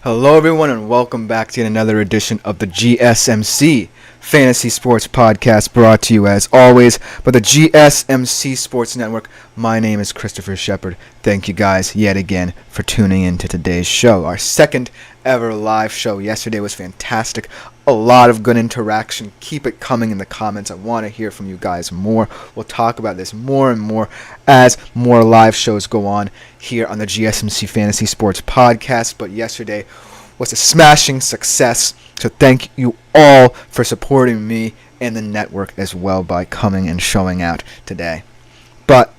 Hello, everyone, and welcome back to another edition of the GSMC Fantasy Sports Podcast, brought to you, as always, by the GSMC Sports Network. My name is Christopher Shepard. Thank you guys yet again for tuning in to today's show, our second ever live show. Yesterday was fantastic. A lot of good interaction. Keep it coming in the comments. I want to hear from you guys more. We'll talk about this more and more as more live shows go on here on the GSMC Fantasy Sports Podcast. But yesterday was a smashing success. So thank you all for supporting me and the network as well by coming and showing out today. But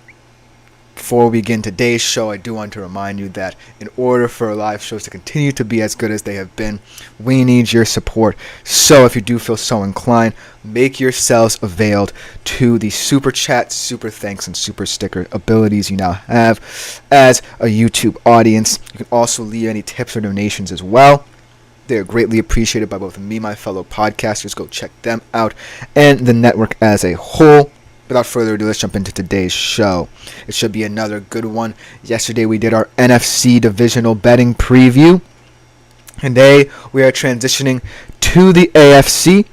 before we begin today's show, I do want to remind you that in order for our live shows to continue to be as good as they have been, we need your support. So if you do feel so inclined, make yourselves availed to the super chat, super thanks, and super sticker abilities you now have as a YouTube audience. You can also leave any tips or donations as well. They are greatly appreciated by both me and my fellow podcasters. Go check them out and the network as a whole. Without further ado, let's jump into today's show. It should be another good one. Yesterday we did our NFC Divisional betting preview. Today we are transitioning to the AFC,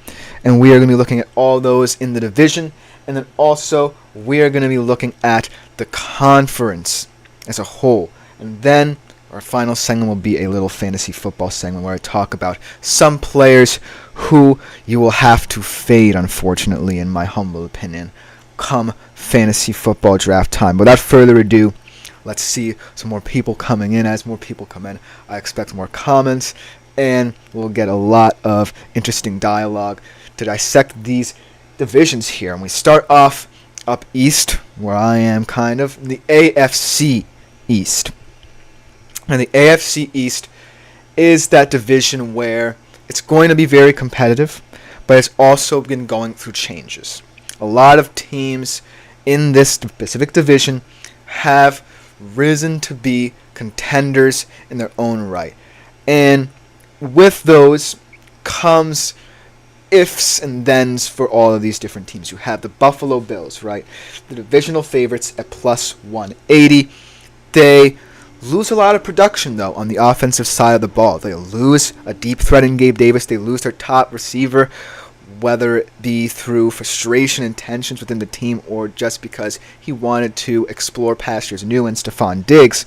and we are going to be looking at all those in the division. And then also we are going to be looking at the conference as a whole. And then our final segment will be a little fantasy football segment where I talk about some players who you will have to fade, unfortunately, in my humble opinion, come fantasy football draft time. Without further ado, let's see some more people coming in. As more people come in, I expect more comments, and we'll get a lot of interesting dialogue to dissect these divisions here. And we start off up east, where I am kind of, in the AFC East. And the AFC East is that division where it's going to be very competitive, but it's also been going through changes. A lot of teams in this specific division have risen to be contenders in their own right. And with those comes ifs and thens for all of these different teams. You have the Buffalo Bills, right? The divisional favorites at plus 180. They lose a lot of production, though, on the offensive side of the ball. They lose a deep threat in Gabe Davis. They lose their top receiver, whether it be through frustration and tensions within the team or just because he wanted to explore pastures new in Stephon Diggs.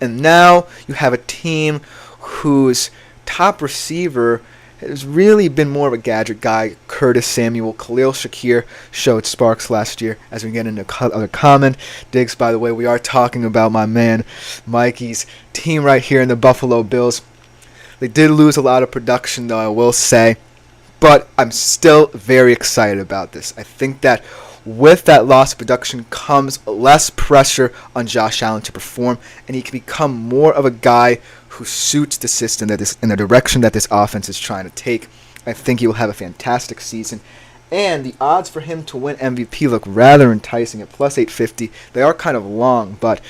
And now you have a team whose top receiver has really been more of a gadget guy. Curtis Samuel, Khalil Shakir showed sparks last year. As we get into other comment, Diggs, by the way, we are talking about my man Mikey's team right here in the Buffalo Bills. They did lose a lot of production, though, I will say. But I'm still very excited about this. I think that with that loss of production comes less pressure on Josh Allen to perform, and he can become more of a guy who suits the system in the direction that this offense is trying to take. I think he will have a fantastic season, and the odds for him to win MVP look rather enticing at plus 850. They are kind of long, but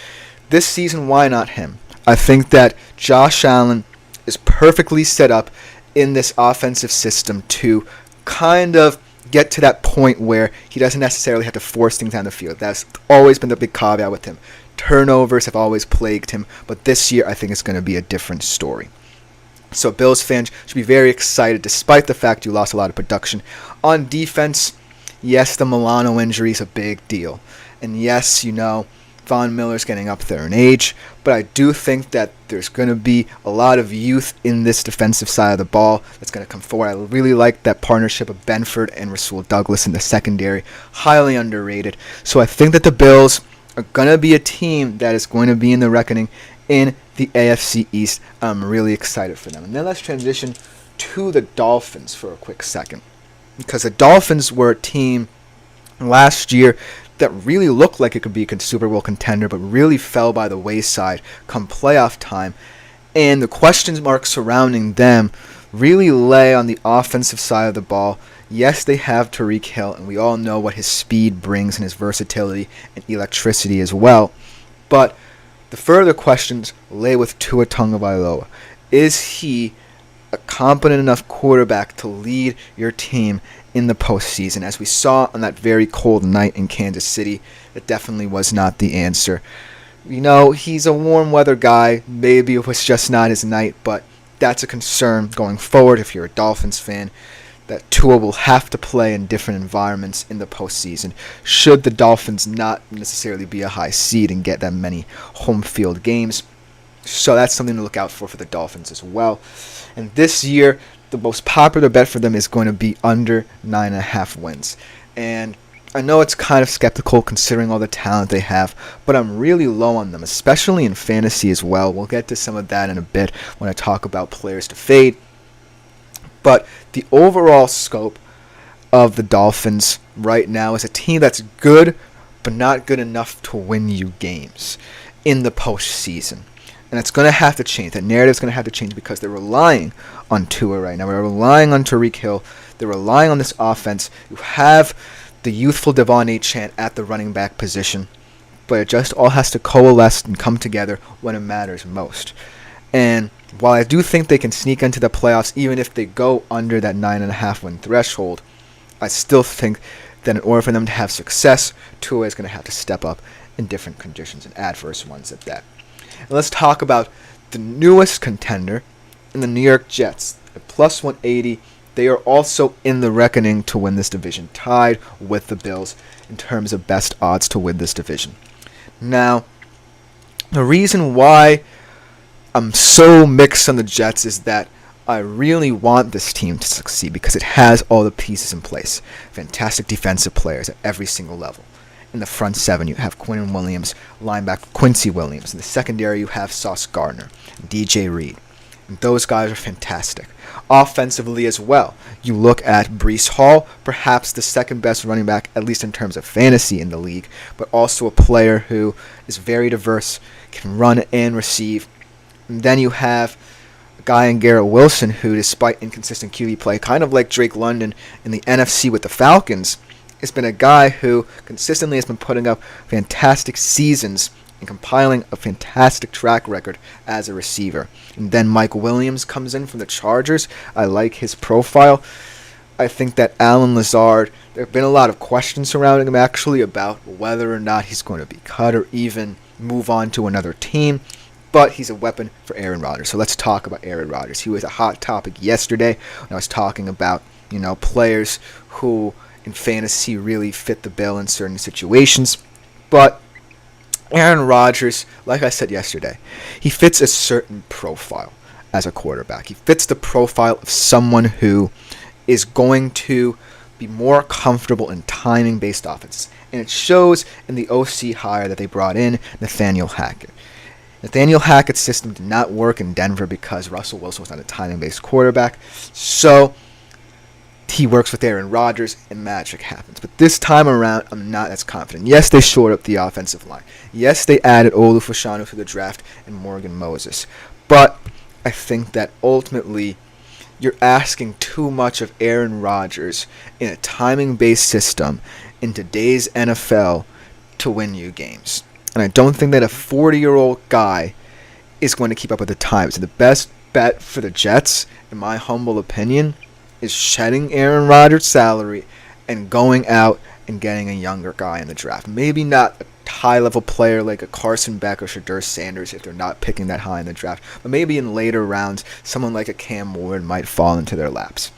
this season, why not him? I think that Josh Allen is perfectly set up in this offensive system to kind of get to that point where he doesn't necessarily have to force things down the field. That's always been the big caveat with him. Turnovers have always plagued him, but this year I think it's going to be a different story. So Bills fans should be very excited despite the fact you lost a lot of production. On defense, yes, the Milano injury is a big deal. And yes, Von Miller's getting up there in age, but I do think that there's going to be a lot of youth in this defensive side of the ball that's going to come forward. I really like that partnership of Benford and Rasul Douglas in the secondary, highly underrated. So I think that the Bills are going to be a team that is going to be in the reckoning in the AFC East. I'm really excited for them. And then let's transition to the Dolphins for a quick second, because the Dolphins were a team last year that really looked like it could be a Super Bowl contender, but really fell by the wayside come playoff time. And the question marks surrounding them really lay on the offensive side of the ball. Yes, they have Tyreek Hill, and we all know what his speed brings and his versatility and electricity as well. But the further questions lay with Tua Tagovailoa. Is he a competent enough quarterback to lead your team in the postseason? As we saw on that very cold night in Kansas City, that definitely was not the answer. He's a warm weather guy. Maybe it was just not his night, but that's a concern going forward if you're a Dolphins fan, that Tua will have to play in different environments in the postseason should the Dolphins not necessarily be a high seed and get that many home field games. So that's something to look out for the Dolphins as well. And this year, the most popular bet for them is going to be under 9.5 wins. And I know it's kind of skeptical considering all the talent they have, but I'm really low on them, especially in fantasy as well. We'll get to some of that in a bit when I talk about players to fade. But the overall scope of the Dolphins right now is a team that's good, but not good enough to win you games in the postseason. And it's going to have to change. The narrative's going to have to change because they're relying on Tua right now. They're relying on Tyreek Hill. They're relying on this offense. You have the youthful Devon Achane at the running back position, but it just all has to coalesce and come together when it matters most. And while I do think they can sneak into the playoffs, even if they go under that 9.5 win threshold, I still think that in order for them to have success, Tua is going to have to step up in different conditions and adverse ones at that. And let's talk about the newest contender in the New York Jets. At plus 180, they are also in the reckoning to win this division, tied with the Bills in terms of best odds to win this division. Now, the reason why I'm so mixed on the Jets is that I really want this team to succeed because it has all the pieces in place. Fantastic defensive players at every single level. In the front seven, you have Quinnen Williams, linebacker Quincy Williams. In the secondary, you have Sauce Gardner, DJ Reed. And those guys are fantastic. Offensively as well, you look at Breece Hall, perhaps the second best running back, at least in terms of fantasy in the league, but also a player who is very diverse, can run and receive. And then you have a guy in Garrett Wilson who, despite inconsistent QB play, kind of like Drake London in the NFC with the Falcons, has been a guy who consistently has been putting up fantastic seasons and compiling a fantastic track record as a receiver. And then Mike Williams comes in from the Chargers. I like his profile. I think that Alan Lazard, there have been a lot of questions surrounding him actually about whether or not he's going to be cut or even move on to another team. But he's a weapon for Aaron Rodgers. So let's talk about Aaron Rodgers. He was a hot topic yesterday when I was talking about, players who in fantasy really fit the bill in certain situations. But Aaron Rodgers, like I said yesterday, he fits a certain profile as a quarterback. He fits the profile of someone who is going to be more comfortable in timing-based offenses. And it shows in the OC hire that they brought in, Nathaniel Hackett. Nathaniel Hackett's system did not work in Denver because Russell Wilson was not a timing-based quarterback. So he works with Aaron Rodgers and magic happens. But this time around, I'm not as confident. Yes, they shored up the offensive line. Yes, they added Olu Fashanu to the draft and Morgan Moses. But I think that ultimately you're asking too much of Aaron Rodgers in a timing-based system in today's NFL to win you games. And I don't think that a 40-year-old guy is going to keep up with the times. So the best bet for the Jets, in my humble opinion, is shedding Aaron Rodgers' salary and going out and getting a younger guy in the draft. Maybe not a high-level player like a Carson Beck or Shadur Sanders if they're not picking that high in the draft. But maybe in later rounds, someone like a Cam Ward might fall into their laps.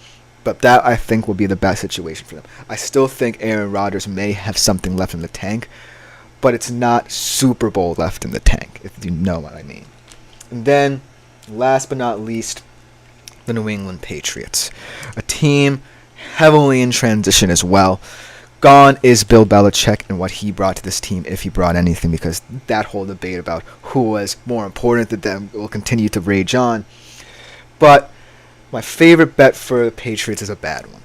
But that, I think, will be the best situation for them. I still think Aaron Rodgers may have something left in the tank, but it's not Super Bowl left in the tank, if you know what I mean. And then, last but not least, the New England Patriots. A team heavily in transition as well. Gone is Bill Belichick and what he brought to this team, if he brought anything, because that whole debate about who was more important to them will continue to rage on. But my favorite bet for the Patriots is a bad one.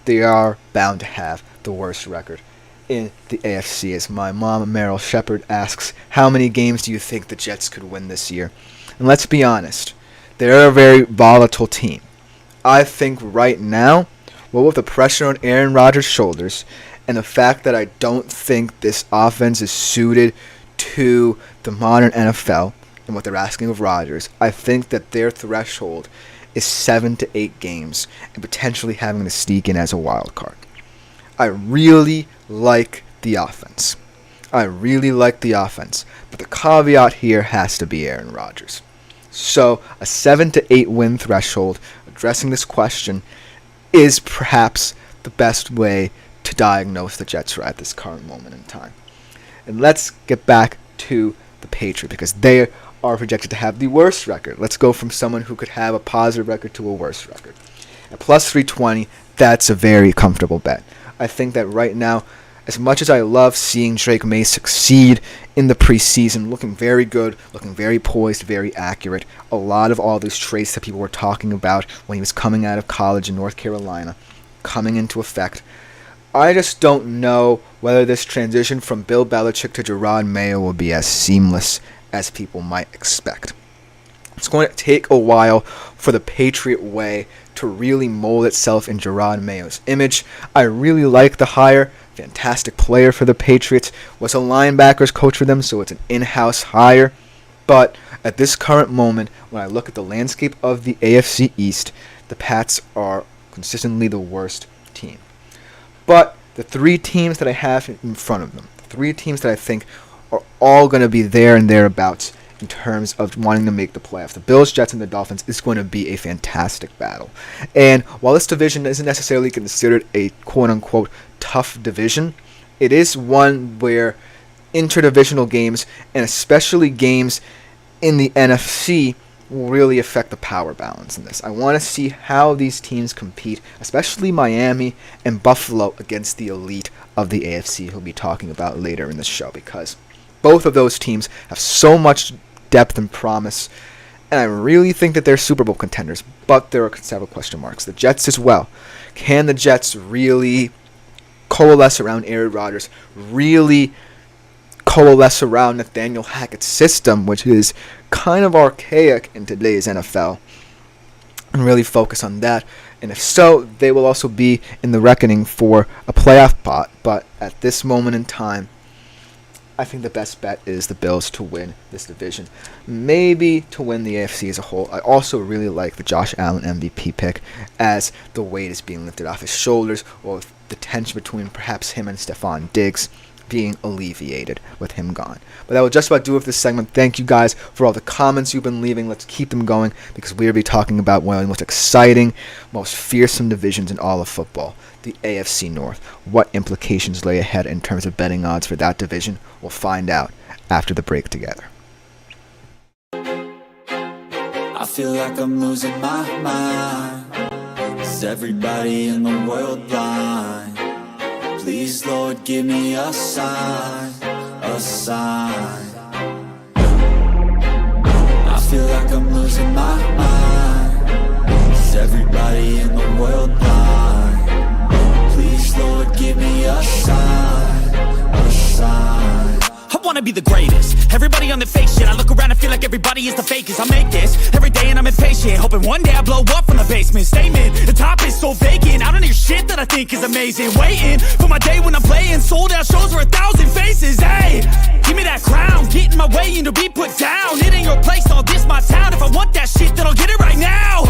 They are bound to have the worst record in the AFC. As my mom, Meryl Shepard, asks, how many games do you think the Jets could win this year? And let's be honest, they're a very volatile team. I think right now, with the pressure on Aaron Rodgers' shoulders and the fact that I don't think this offense is suited to the modern NFL and what they're asking of Rodgers, I think that their threshold is 7 to 8 games and potentially having to sneak in as a wild card. I really like the offense. But the caveat here has to be Aaron Rodgers. So a 7 to 8 win threshold, addressing this question, is perhaps the best way to diagnose the Jets at this current moment in time. And let's get back to the Patriots, because they are projected to have the worst record. Let's go from someone who could have a positive record to a worse record. At plus 320, that's a very comfortable bet. I think that right now, as much as I love seeing Drake May succeed in the preseason, looking very good, looking very poised, very accurate, a lot of all those traits that people were talking about when he was coming out of college in North Carolina, coming into effect, I just don't know whether this transition from Bill Belichick to Gerard Mayo will be as seamless as people might expect. It's going to take a while for the Patriot way to really mold itself in Gerard Mayo's image. I really like the hire. Fantastic player for the Patriots. Was a linebackers coach for them, so it's an in-house hire. But at this current moment, when I look at the landscape of the AFC East, the Pats are consistently the worst team. But the three teams that I have in front of them, the three teams that I think are all going to be there and thereabouts in terms of wanting to make the playoffs, the Bills, Jets, and the Dolphins, is going to be a fantastic battle. And while this division isn't necessarily considered a quote-unquote tough division, it is one where interdivisional games, and especially games in the NFC, will really affect the power balance in this. I want to see how these teams compete, especially Miami and Buffalo, against the elite of the AFC, who we'll be talking about later in this show, because both of those teams have so much depth and promise, and I really think that they're Super Bowl contenders, but there are several question marks. The Jets as well. Can the Jets really coalesce around Aaron Rodgers, really coalesce around Nathaniel Hackett's system, which is kind of archaic in today's NFL, and really focus on that? And if so, they will also be in the reckoning for a playoff spot. But at this moment in time, I think the best bet is the Bills to win this division, maybe to win the AFC as a whole. I also really like the Josh Allen MVP pick, as the weight is being lifted off his shoulders, or with the tension between perhaps him and Stephon Diggs being alleviated with him gone. But that will just about do it for this segment. Thank you guys for all the comments you've been leaving. Let's keep them going, because we'll be talking about one of the most exciting, most fearsome divisions in all of football, the AFC North. What implications lay ahead in terms of betting odds for that division? We'll find out after the break together. I feel like I'm losing my mind. Is everybody in the world blind? Please, Lord, give me a sign, a sign. I feel like I'm losing my mind. Is everybody in the world blind? Please, Lord, give me a sign, a sign. I wanna be the greatest. Everybody on the fake shit. I look around and feel like everybody is the fakest. I make this every day and I'm impatient, hoping one day I blow up from the basement. Statement, the top is so vacant. I don't hear shit that I think is amazing. Waiting for my day when I'm playing sold out shows for 1,000 faces. Hey, give me that crown, get in my way and to be put down. It ain't your place, all this my town. If I want that shit, then I'll get it right now.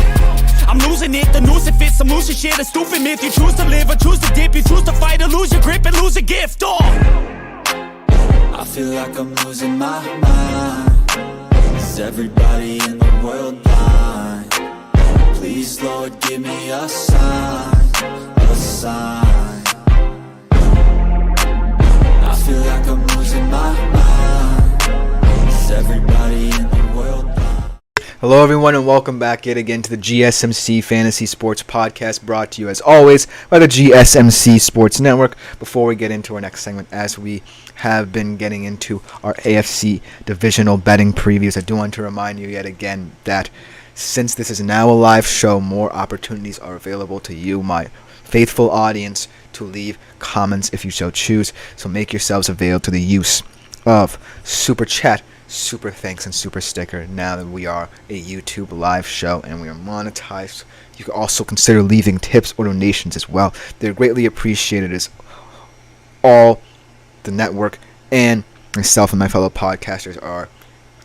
I'm losing it, the noose it fits. I'm losing shit, a stupid myth. You choose to live or choose to dip. You choose to fight or lose your grip and lose a gift. I feel like I'm losing my mind. Is everybody in the world blind? Please, Lord, give me a sign, a sign. I feel like I'm losing my mind. Is everybody in the world blind? Hello everyone, and welcome back yet again to the GSMC Fantasy Sports Podcast, brought to you as always by the GSMC Sports Network. Before we get into our next segment, as we have been getting into our AFC Divisional betting previews, I do want to remind you yet again that since this is now a live show, more opportunities are available to you, my faithful audience, to leave comments if you so choose. So make yourselves available to the use of Super Chat, Super Thanks, and Super Sticker now that we are a YouTube live show and we are monetized. You can also consider leaving tips or donations as well. They're greatly appreciated, as all the network and myself and my fellow podcasters are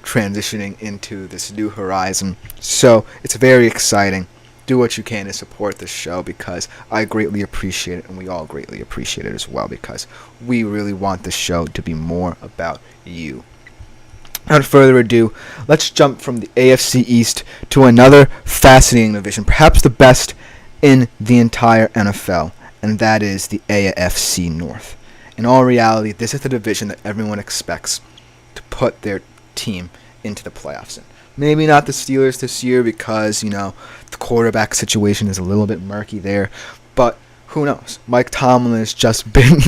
transitioning into this new horizon. So it's very exciting. Do what you can to support this show, because I greatly appreciate it, and we all greatly appreciate it as well, because we really want this show to be more about you. Without further ado, let's jump from the AFC East to another fascinating division, perhaps the best in the entire NFL, and that is the AFC North. In all reality, this is the division that everyone expects to put their team into the playoffs in. Maybe not the Steelers this year because, the quarterback situation is a little bit murky there, but who knows? Mike Tomlin has just been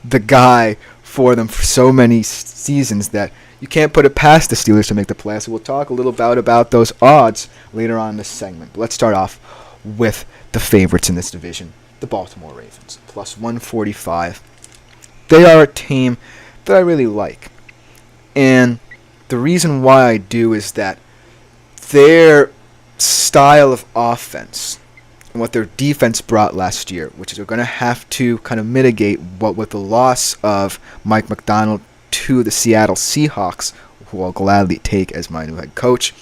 the guy for them for so many seasons that you can't put it past the Steelers to make the playoffs. So we'll talk a little about those odds later on in this segment. But let's start off with the favorites in this division, the Baltimore Ravens, plus 145. They are a team that I really like. And the reason why I do is that their style of offense and what their defense brought last year, which is they're going to have to kind of mitigate what with the loss of Mike McDonald to the Seattle Seahawks, who I'll gladly take as my new head coach,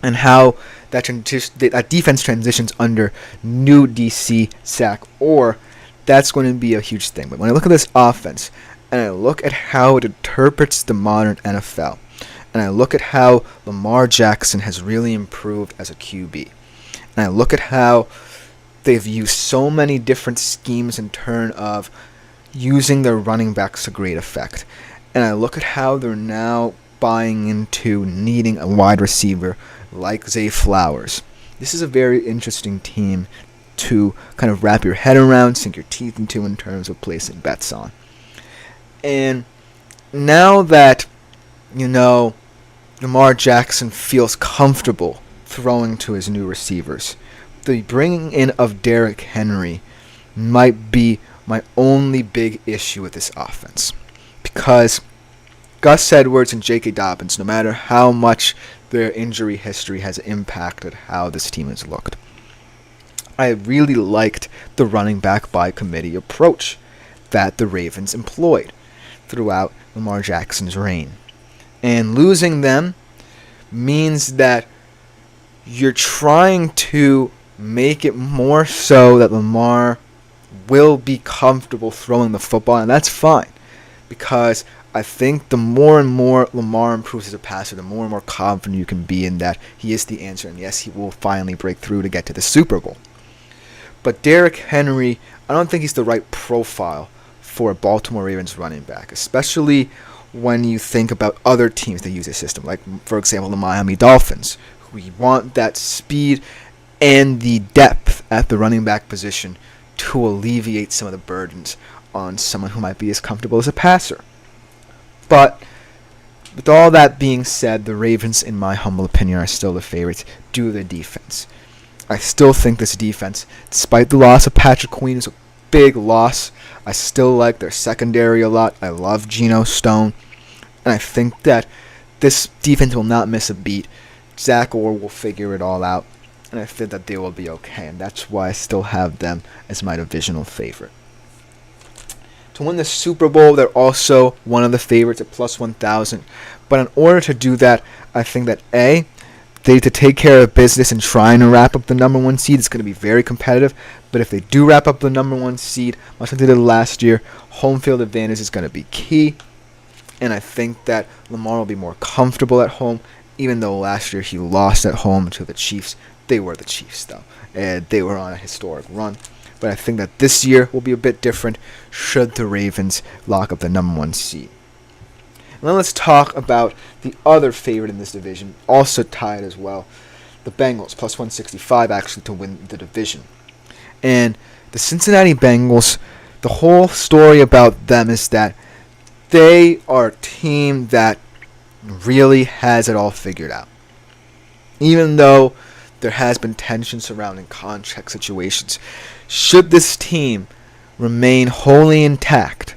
and how that defense transitions under new DC Zach Orr, that's going to be a huge thing. But when I look at this offense, and I look at how it interprets the modern NFL, and I look at how Lamar Jackson has really improved as a QB, and I look at how they've used so many different schemes in turn of using their running backs to great effect, and I look at how they're now buying into needing a wide receiver like Zay Flowers. This is a very interesting team to kind of wrap your head around, sink your teeth into in terms of placing bets on. And now that, Lamar Jackson feels comfortable throwing to his new receivers, the bringing in of Derrick Henry might be my only big issue with this offense. Because Gus Edwards and J.K. Dobbins, no matter how much their injury history has impacted how this team has looked, I really liked the running back by committee approach that the Ravens employed throughout Lamar Jackson's reign. And losing them means that you're trying to make it more so that Lamar will be comfortable throwing the football, and that's fine, because I think the more and more Lamar improves as a passer, the more and more confident you can be in that he is the answer, and yes, he will finally break through to get to the Super Bowl. But Derrick Henry, I don't think he's the right profile for a Baltimore Ravens running back, especially when you think about other teams that use this system, like, for example, the Miami Dolphins, who want that speed and the depth at the running back position to alleviate some of the burdens on someone who might be as comfortable as a passer. But with all that being said, the Ravens, in my humble opinion, are still the favorites due to their defense. I still think this defense, despite the loss of Patrick Queen, is a big loss. I still like their secondary a lot. I love Geno Stone. And I think that this defense will not miss a beat. Zach Orr will figure it all out. And I think that they will be okay. And that's why I still have them as my divisional favorite. To win the Super Bowl, they're also one of the favorites at plus 1,000. But in order to do that, I think that A, they need to take care of business and trying to wrap up the number one seed. It's going to be very competitive. But if they do wrap up the number one seed, much like they did last year, home field advantage is going to be key. And I think that Lamar will be more comfortable at home, even though last year he lost at home to the Chiefs. They were the Chiefs, though, and they were on a historic run. But I think that this year will be a bit different should the Ravens lock up the number one seed. And then let's talk about the other favorite in this division, also tied as well, the Bengals, plus 165 actually to win the division. And the Cincinnati Bengals, the whole story about them is that they are a team that really has it all figured out. Even though there has been tension surrounding contract situations, should this team remain wholly intact,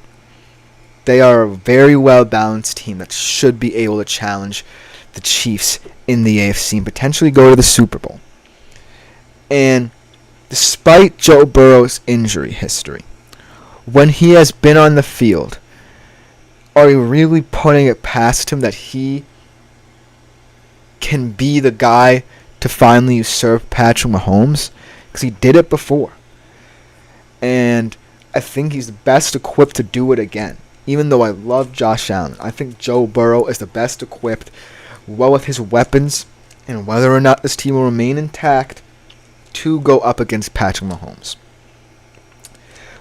they are a very well-balanced team that should be able to challenge the Chiefs in the AFC and potentially go to the Super Bowl. And despite Joe Burrow's injury history, when he has been on the field, are you really putting it past him that he can be the guy to finally usurp Patrick Mahomes? Because he did it before. And I think he's best equipped to do it again. even though I love Josh Allen, I think Joe Burrow is the best equipped, well with his weapons, and whether or not this team will remain intact, to go up against Patrick Mahomes.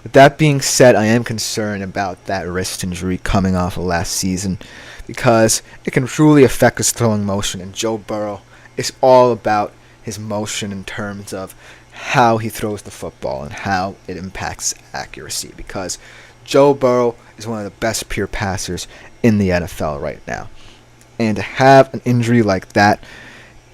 With that being said, I am concerned about that wrist injury coming off of last season because it can truly affect his throwing motion, and Joe Burrow is all about his motion in terms of how he throws the football and how it impacts accuracy, because Joe Burrow is one of the best pure passers in the NFL right now. And to have an injury like that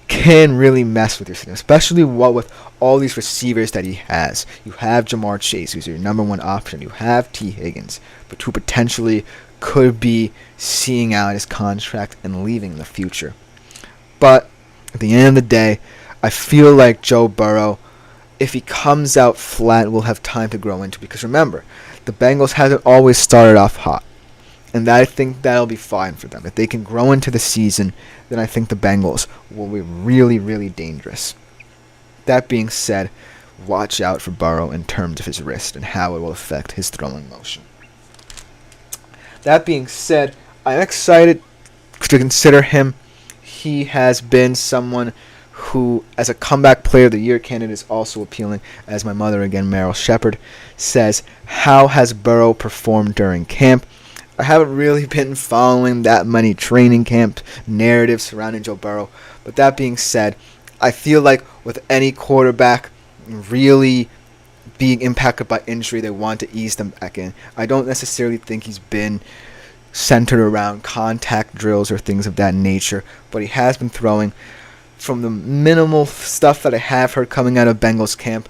can really mess with your system, especially with all these receivers that he has. You have Jamar Chase, who's your number one option. You have T. Higgins, but who potentially could be seeing out his contract and leaving in the future. But at the end of the day, I feel like Joe Burrow, if he comes out flat, will have time to grow into. Because remember, the Bengals haven't always started off hot. And I think that'll be fine for them. If they can grow into the season, then I think the Bengals will be really, really dangerous. That being said, watch out for Burrow in terms of his wrist and how it will affect his throwing motion. That being said, I'm excited to consider him. He has been someone who, as a comeback player of the year candidate, is also appealing. As my mother, again, Meryl Shepard, says, how has Burrow performed during camp? I haven't really been following that many training camp narratives surrounding Joe Burrow. But that being said, I feel like with any quarterback really being impacted by injury, they want to ease them back in. I don't necessarily think he's been centered around contact drills or things of that nature, but he has been throwing. From the minimal stuff that I have heard coming out of Bengals camp,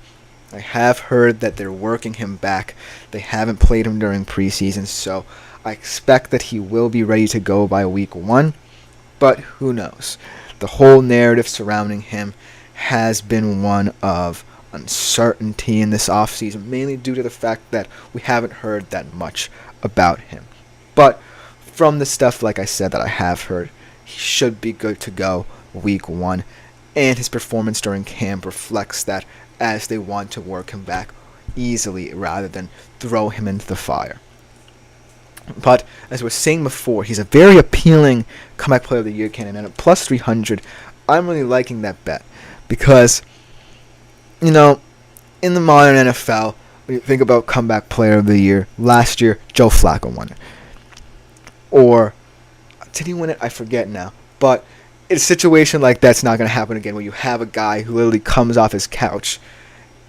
I have heard that they're working him back. They haven't played him during preseason, so I expect that he will be ready to go by week 1, but who knows? The whole narrative surrounding him has been one of uncertainty in this offseason, mainly due to the fact that we haven't heard that much about him. But from the stuff, like I said, that I have heard, he should be good to go week 1, and his performance during camp reflects that, as they want to work him back easily rather than throw him into the fire. But as we were saying before, he's a very appealing comeback player of the year candidate, and at plus 300, I'm really liking that bet because, in the modern NFL, when you think about comeback player of the year, last year Joe Flacco won it, or did he win it? I forget now. But in a situation like that's not going to happen again, where you have a guy who literally comes off his couch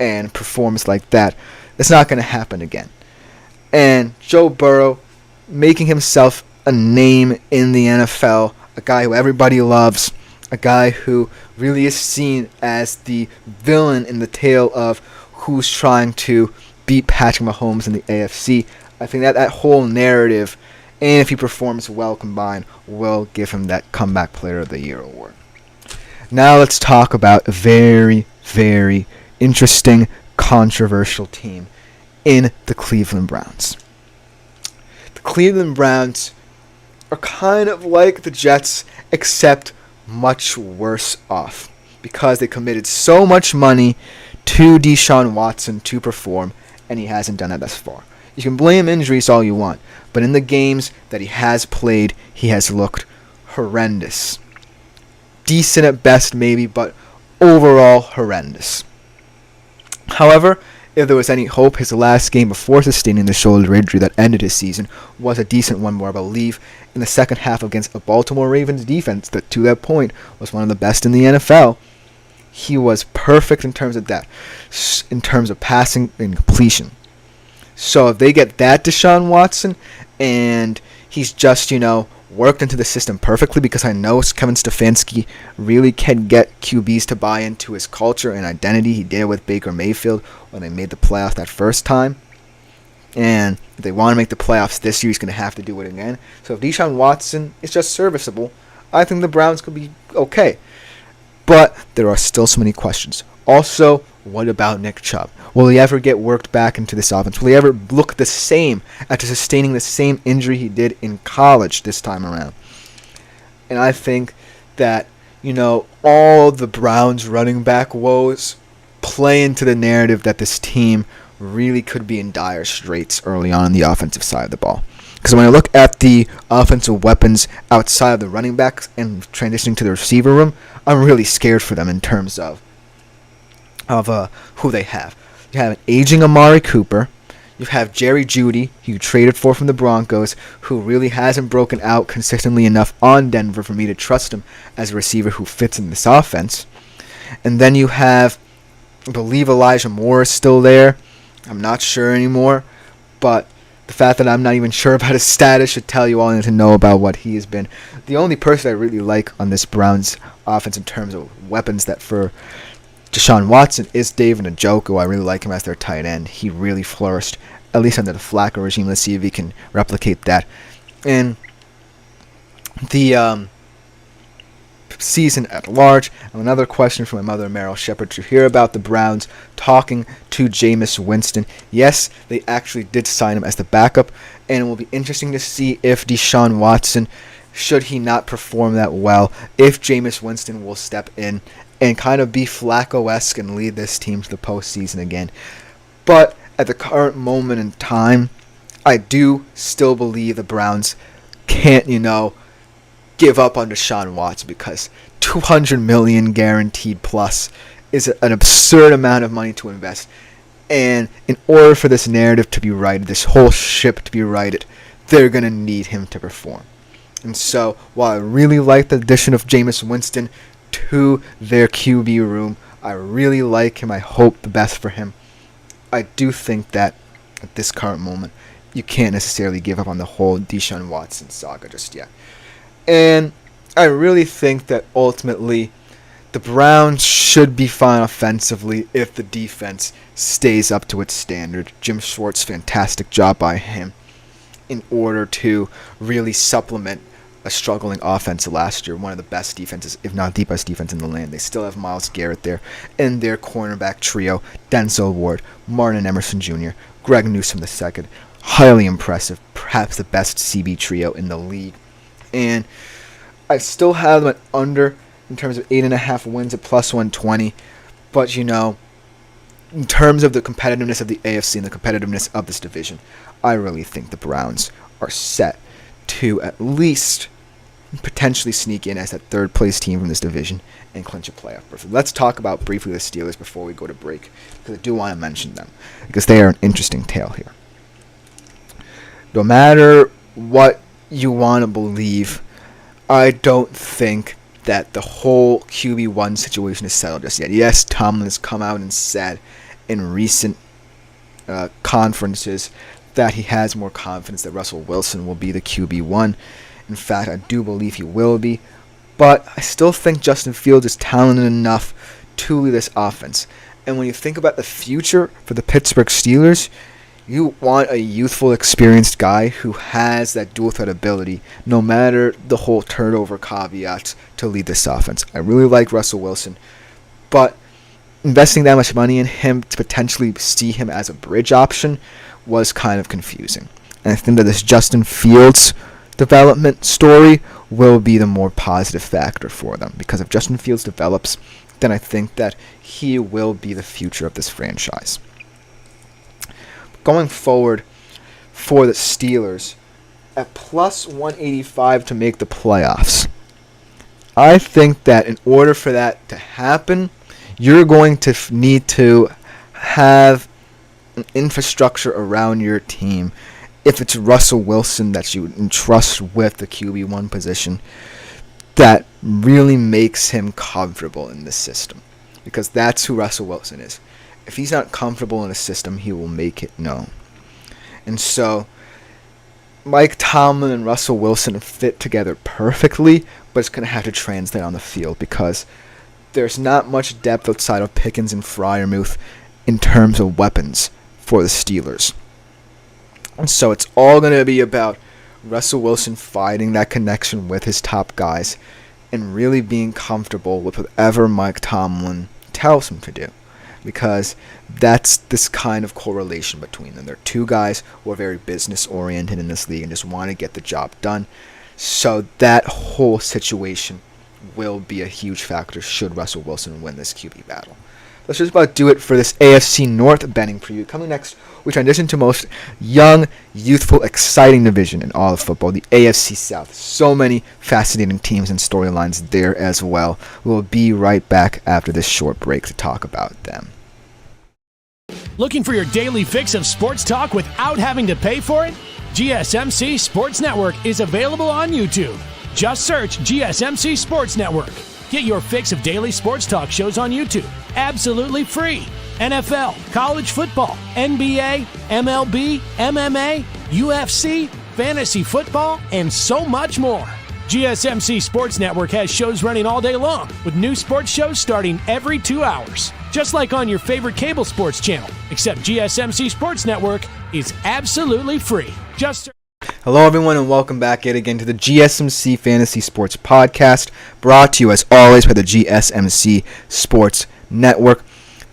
and performs like that. It's not going to happen again. And Joe Burrow, making himself a name in the NFL, a guy who everybody loves, a guy who really is seen as the villain in the tale of who's trying to beat Patrick Mahomes in the AFC. I think that whole narrative, and if he performs well combined, will give him that Comeback Player of the Year award. Now let's talk about a very, very interesting, controversial team in the Cleveland Browns. The Cleveland Browns are kind of like the Jets, except much worse off, because they committed so much money to Deshaun Watson to perform, and he hasn't done it thus far. You can blame injuries all you want, but in the games that he has played, he has looked horrendous. Decent at best, maybe, but overall horrendous. However, if there was any hope, his last game before sustaining the shoulder injury that ended his season was a decent one, where I believe in the second half against a Baltimore Ravens defense that to that point was one of the best in the NFL. He was perfect in terms of that, in terms of passing and completion. So if they get that Deshaun Watson, and he's just, worked into the system perfectly, because I know Kevin Stefanski really can get QBs to buy into his culture and identity. He did it with Baker Mayfield when they made the playoffs that first time. And if they want to make the playoffs this year, he's going to have to do it again. So if Deshaun Watson is just serviceable, I think the Browns could be okay. But there are still so many questions. Also, what about Nick Chubb? Will he ever get worked back into this offense? Will he ever look the same after sustaining the same injury he did in college this time around? And I think that, all the Browns running back woes play into the narrative that this team really could be in dire straits early on the offensive side of the ball. Because when I look at the offensive weapons outside of the running backs and transitioning to the receiver room, I'm really scared for them in terms of who they have. You have an aging Amari Cooper. You have Jerry Jeudy, who you traded for from the Broncos, who really hasn't broken out consistently enough on Denver for me to trust him as a receiver who fits in this offense. And then you have, I believe Elijah Moore is still there. I'm not sure anymore, but the fact that I'm not even sure about his status should tell you all you need to know about what he has been. The only person I really like on this Browns offense in terms of weapons that for Deshaun Watson is David Njoku. I really like him as their tight end. He really flourished, at least under the Flacco regime. Let's see if he can replicate that. And the season at large. And another question from my mother, Meryl Shepard, to hear about the Browns talking to Jameis Winston. Yes, they actually did sign him as the backup, and it will be interesting to see if Deshaun Watson, should he not perform that well, if Jameis Winston will step in and kind of be Flacco-esque and lead this team to the postseason again. But at the current moment in time, I do still believe the Browns can't, give up on Deshaun Watson, because $200 million guaranteed plus is an absurd amount of money to invest. And in order for this narrative to be righted, this whole ship to be righted, they're going to need him to perform. And so, while I really like the addition of Jameis Winston to their QB room, I really like him. I hope the best for him. I do think that at this current moment, you can't necessarily give up on the whole Deshaun Watson saga just yet. And I really think that ultimately the Browns should be fine offensively if the defense stays up to its standard. Jim Schwartz, fantastic job by him in order to really supplement a struggling offense last year. One of the best defenses, if not the best defense in the land. They still have Myles Garrett there. And their cornerback trio, Denzel Ward, Martin Emerson Jr., Greg Newsome II. Highly impressive. Perhaps the best CB trio in the league. And I still have them at under in terms of 8.5 wins at plus 120. But, in terms of the competitiveness of the AFC and the competitiveness of this division, I really think the Browns are set to at least potentially sneak in as that third-place team from this division and clinch a playoff berth. Let's talk about briefly the Steelers before we go to break, because I do want to mention them, because they are an interesting tale here. No matter what you want to believe, I don't think that the whole QB1 situation is settled just yet. Yes, Tomlin has come out and said in recent conferences that he has more confidence that Russell Wilson will be the QB1. In fact, I do believe he will be. But I still think Justin Fields is talented enough to lead this offense. And when you think about the future for the Pittsburgh Steelers, you want a youthful, experienced guy who has that dual threat ability, no matter the whole turnover caveats, to lead this offense. I really like Russell Wilson, but investing that much money in him to potentially see him as a bridge option was kind of confusing. And I think that this Justin Fields development story will be the more positive factor for them, because if Justin Fields develops, then I think that he will be the future of this franchise. Going forward for the Steelers, at plus 185 to make the playoffs, I think that in order for that to happen, you're going to need to have an infrastructure around your team. If it's Russell Wilson that you entrust with the QB1 position, that really makes him comfortable in the system, because that's who Russell Wilson is. If he's not comfortable in a system, he will make it known. And so, Mike Tomlin and Russell Wilson fit together perfectly, but it's going to have to translate on the field, because there's not much depth outside of Pickens and Freiermuth in terms of weapons for the Steelers. And so it's all going to be about Russell Wilson finding that connection with his top guys and really being comfortable with whatever Mike Tomlin tells him to do, because that's this kind of correlation between them. They're two guys who are very business-oriented in this league and just want to get the job done. So that whole situation will be a huge factor should Russell Wilson win this QB battle. let's just about do it for this AFC North betting preview. Coming next, we transition to most young, youthful, exciting division in all of football, the AFC South. So many fascinating teams and storylines there as well. We'll be right back after this short break to talk about them. Looking for your daily fix of sports talk without having to pay for it? GSMC Sports Network is available on YouTube. Just search GSMC Sports Network. Get your fix of daily sports talk shows on YouTube, absolutely free. NFL, college football, NBA, MLB, MMA, UFC, fantasy football, and so much more. GSMC Sports Network has shows running all day long, with new sports shows starting every 2 hours. Just like on your favorite cable sports channel, except GSMC Sports Network is absolutely free. Hello everyone and welcome back yet again to the GSMC Fantasy Sports Podcast, brought to you as always by the GSMC Sports Network.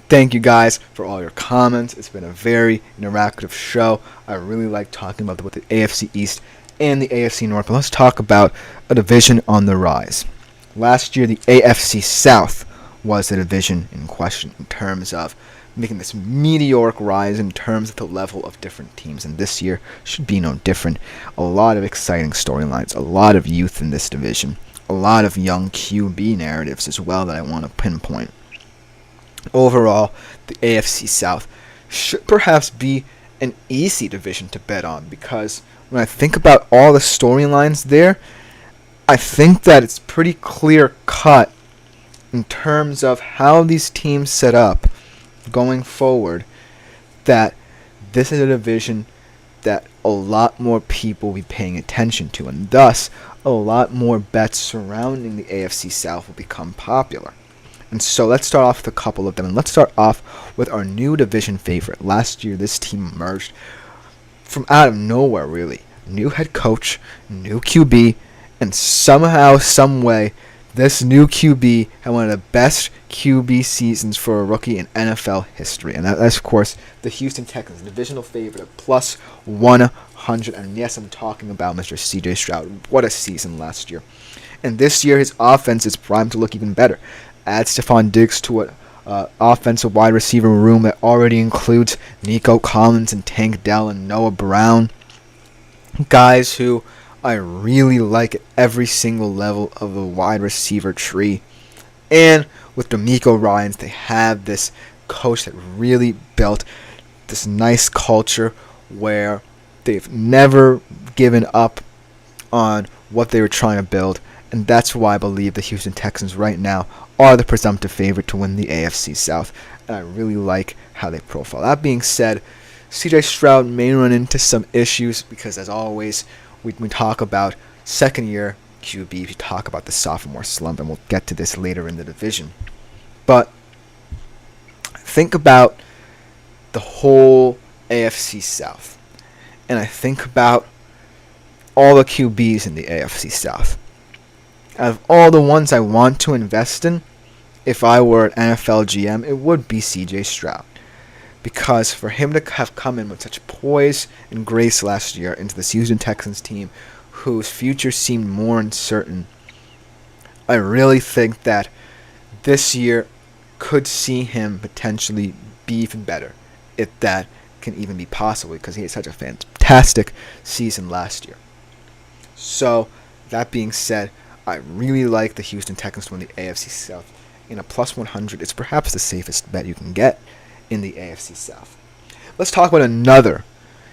Thank you guys for all your comments. It's been a very interactive show. I really like talking about both the AFC East and the AFC North, but let's talk about a division on the rise. Last year, the AFC South was the division in question in terms of making this meteoric rise in terms of the level of different teams, and this year should be no different. A lot of exciting storylines, a lot of youth in this division, a lot of young QB narratives as well that I want to pinpoint. Overall, the AFC South should perhaps be an easy division to bet on, because when I think about all the storylines there, I think that it's pretty clear cut in terms of how these teams set up going forward, that this is a division that a lot more people will be paying attention to, and thus a lot more bets surrounding the AFC South will become popular. And so let's start off with a couple of them, and let's start off with our new division favorite. Last year, this team emerged from out of nowhere, really. New head coach, new QB, and somehow, some way, this new QB had one of the best QB seasons for a rookie in NFL history. And that's, of course, the Houston Texans, divisional favorite at plus 100. And yes, I'm talking about Mr. CJ Stroud. What a season last year. And this year, his offense is primed to look even better. Add Stephon Diggs to an offensive wide receiver room that already includes Nico Collins and Tank Dell and Noah Brown. Guys who I really like at every single level of the wide receiver tree. And with D'Amico Ryans, they have this coach that really built this nice culture where they've never given up on what they were trying to build. And that's why I believe the Houston Texans right now are the presumptive favorite to win the AFC South. And I really like how they profile. That being said, CJ Stroud may run into some issues because, as always, we talk about second-year QB, we talk about the sophomore slump, and we'll get to this later in the division. But think about the whole AFC South, and I think about all the QBs in the AFC South. Out of all the ones I want to invest in, if I were an NFL GM, it would be CJ Stroud. Because for him to have come in with such poise and grace last year into this Houston Texans team, whose future seemed more uncertain, I really think that this year could see him potentially be even better, if that can even be possible, because he had such a fantastic season last year. So, that being said, I really like the Houston Texans to win the AFC South. In a plus 100, it's perhaps the safest bet you can get in the AFC South. Let's talk about another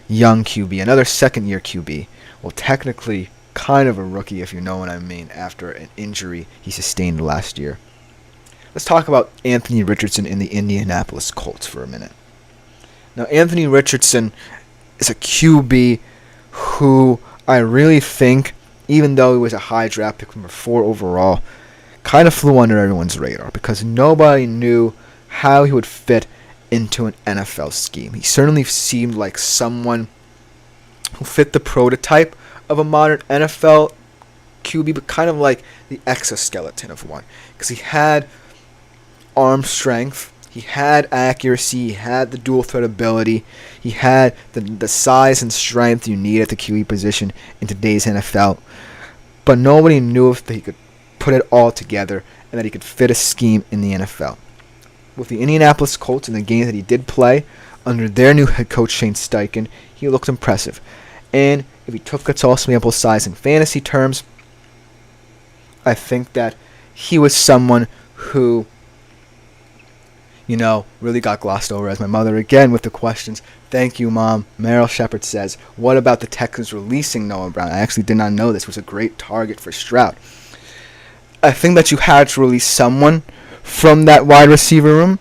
young QB, another second-year QB. Well, technically, kind of a rookie, if you know what I mean, after an injury he sustained last year. Let's talk about Anthony Richardson in the Indianapolis Colts for a minute. Now, Anthony Richardson is a QB who I really think, even though he was a high draft pick number 4 overall, kind of flew under everyone's radar because nobody knew how he would fit into an NFL scheme. He certainly seemed like someone who fit the prototype of a modern NFL QB, but kind of like the exoskeleton of one, because he had arm strength, he had accuracy, he had the dual threat ability, he had the size and strength you need at the QB position in today's NFL, but nobody knew if he could put it all together and that he could fit a scheme in the NFL. with the Indianapolis Colts in the games that he did play under their new head coach Shane Steichen, he looked impressive. And if he took a all sample size in fantasy terms, I think that he was someone who, really got glossed over. As my mother, again, with the questions. Thank you, Mom. Meryl Shepard says, what about the Texans releasing Noah Brown? I actually did not know this was a great target for Stroud. I think that you had to release someone from that wide receiver room.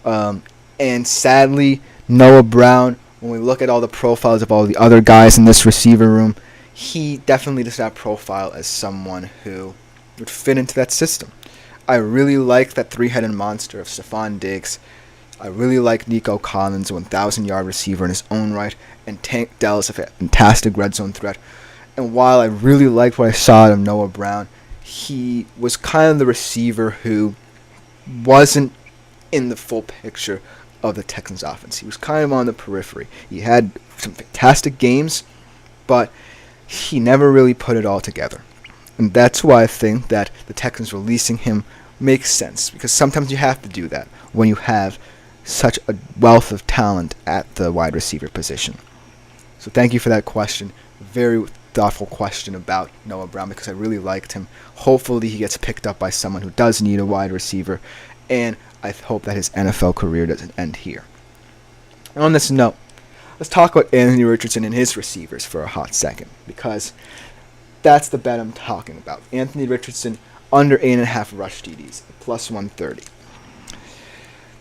And sadly, Noah Brown, when we look at all the profiles of all the other guys in this receiver room, he definitely does not profile as someone who would fit into that system. I really like that three-headed monster of Stephon Diggs. I really like Nico Collins, a 1,000-yard receiver in his own right, and Tank Dell is a fantastic red zone threat. And while I really liked what I saw out of Noah Brown, he was kind of the receiver who wasn't in the full picture of the Texans offense. He was kind of on the periphery. He had some fantastic games, but he never really put it all together. And that's why I think that the Texans releasing him makes sense, because sometimes you have to do that when you have such a wealth of talent at the wide receiver position. So thank you for that question. Very thoughtful question about Noah Brown, because I really liked him. Hopefully he gets picked up by someone who does need a wide receiver, and I hope that his NFL career doesn't end here. And on this note, let's talk about Anthony Richardson and his receivers for a hot second, because that's the bet I'm talking about. Anthony Richardson under 8.5 rush TDs, plus 130.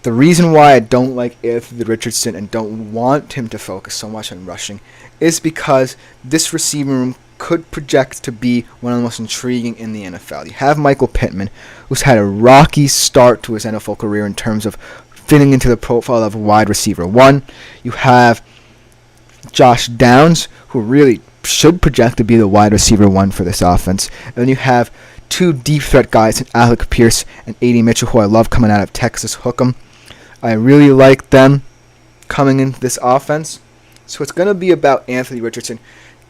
The reason why I don't like Anthony Richardson and don't want him to focus so much on rushing is because this receiver room could project to be one of the most intriguing in the NFL. You have Michael Pittman, who's had a rocky start to his NFL career in terms of fitting into the profile of a wide receiver one. You have Josh Downs, who really should project to be the wide receiver one for this offense. And then you have two deep threat guys in Alec Pierce and A.D. Mitchell, who I love coming out of Texas Hook'em. I really like them coming into this offense. So it's going to be about Anthony Richardson.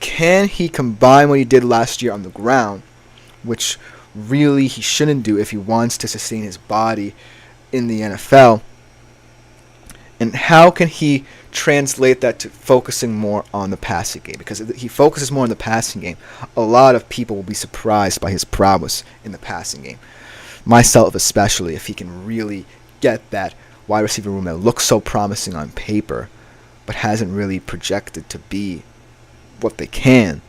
Can he combine what he did last year on the ground, which really he shouldn't do if he wants to sustain his body in the NFL? And how can he translate that to focusing more on the passing game? Because if he focuses more on the passing game, a lot of people will be surprised by his prowess in the passing game. Myself especially, if he can really get that wide receiver room that looks so promising on paper, but hasn't really projected to be what they can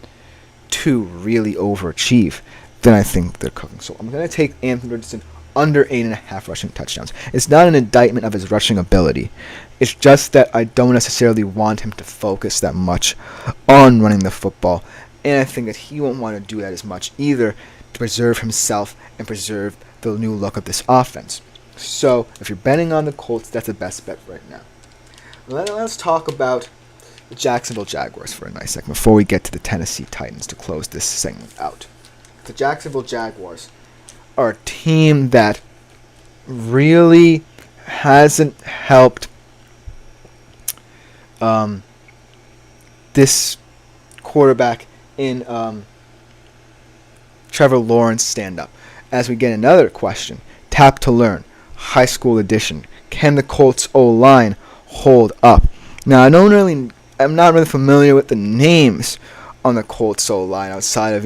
to really overachieve, then I think they're cooking. So I'm going to take Anthony Richardson under 8.5 rushing touchdowns. It's not an indictment of his rushing ability. It's just that I don't necessarily want him to focus that much on running the football. And I think that he won't want to do that as much either to preserve himself and preserve the new look of this offense. So if you're betting on the Colts, that's the best bet right now. Let's talk about the Jacksonville Jaguars for a nice second before we get to the Tennessee Titans to close this segment out. The Jacksonville Jaguars are a team that really hasn't helped this quarterback in Trevor Lawrence stand up. As we get another question, Tap to Learn, high school edition. Can the Colts O-line hold up? Now, I'm not really familiar with the names on the Colts O-line outside of,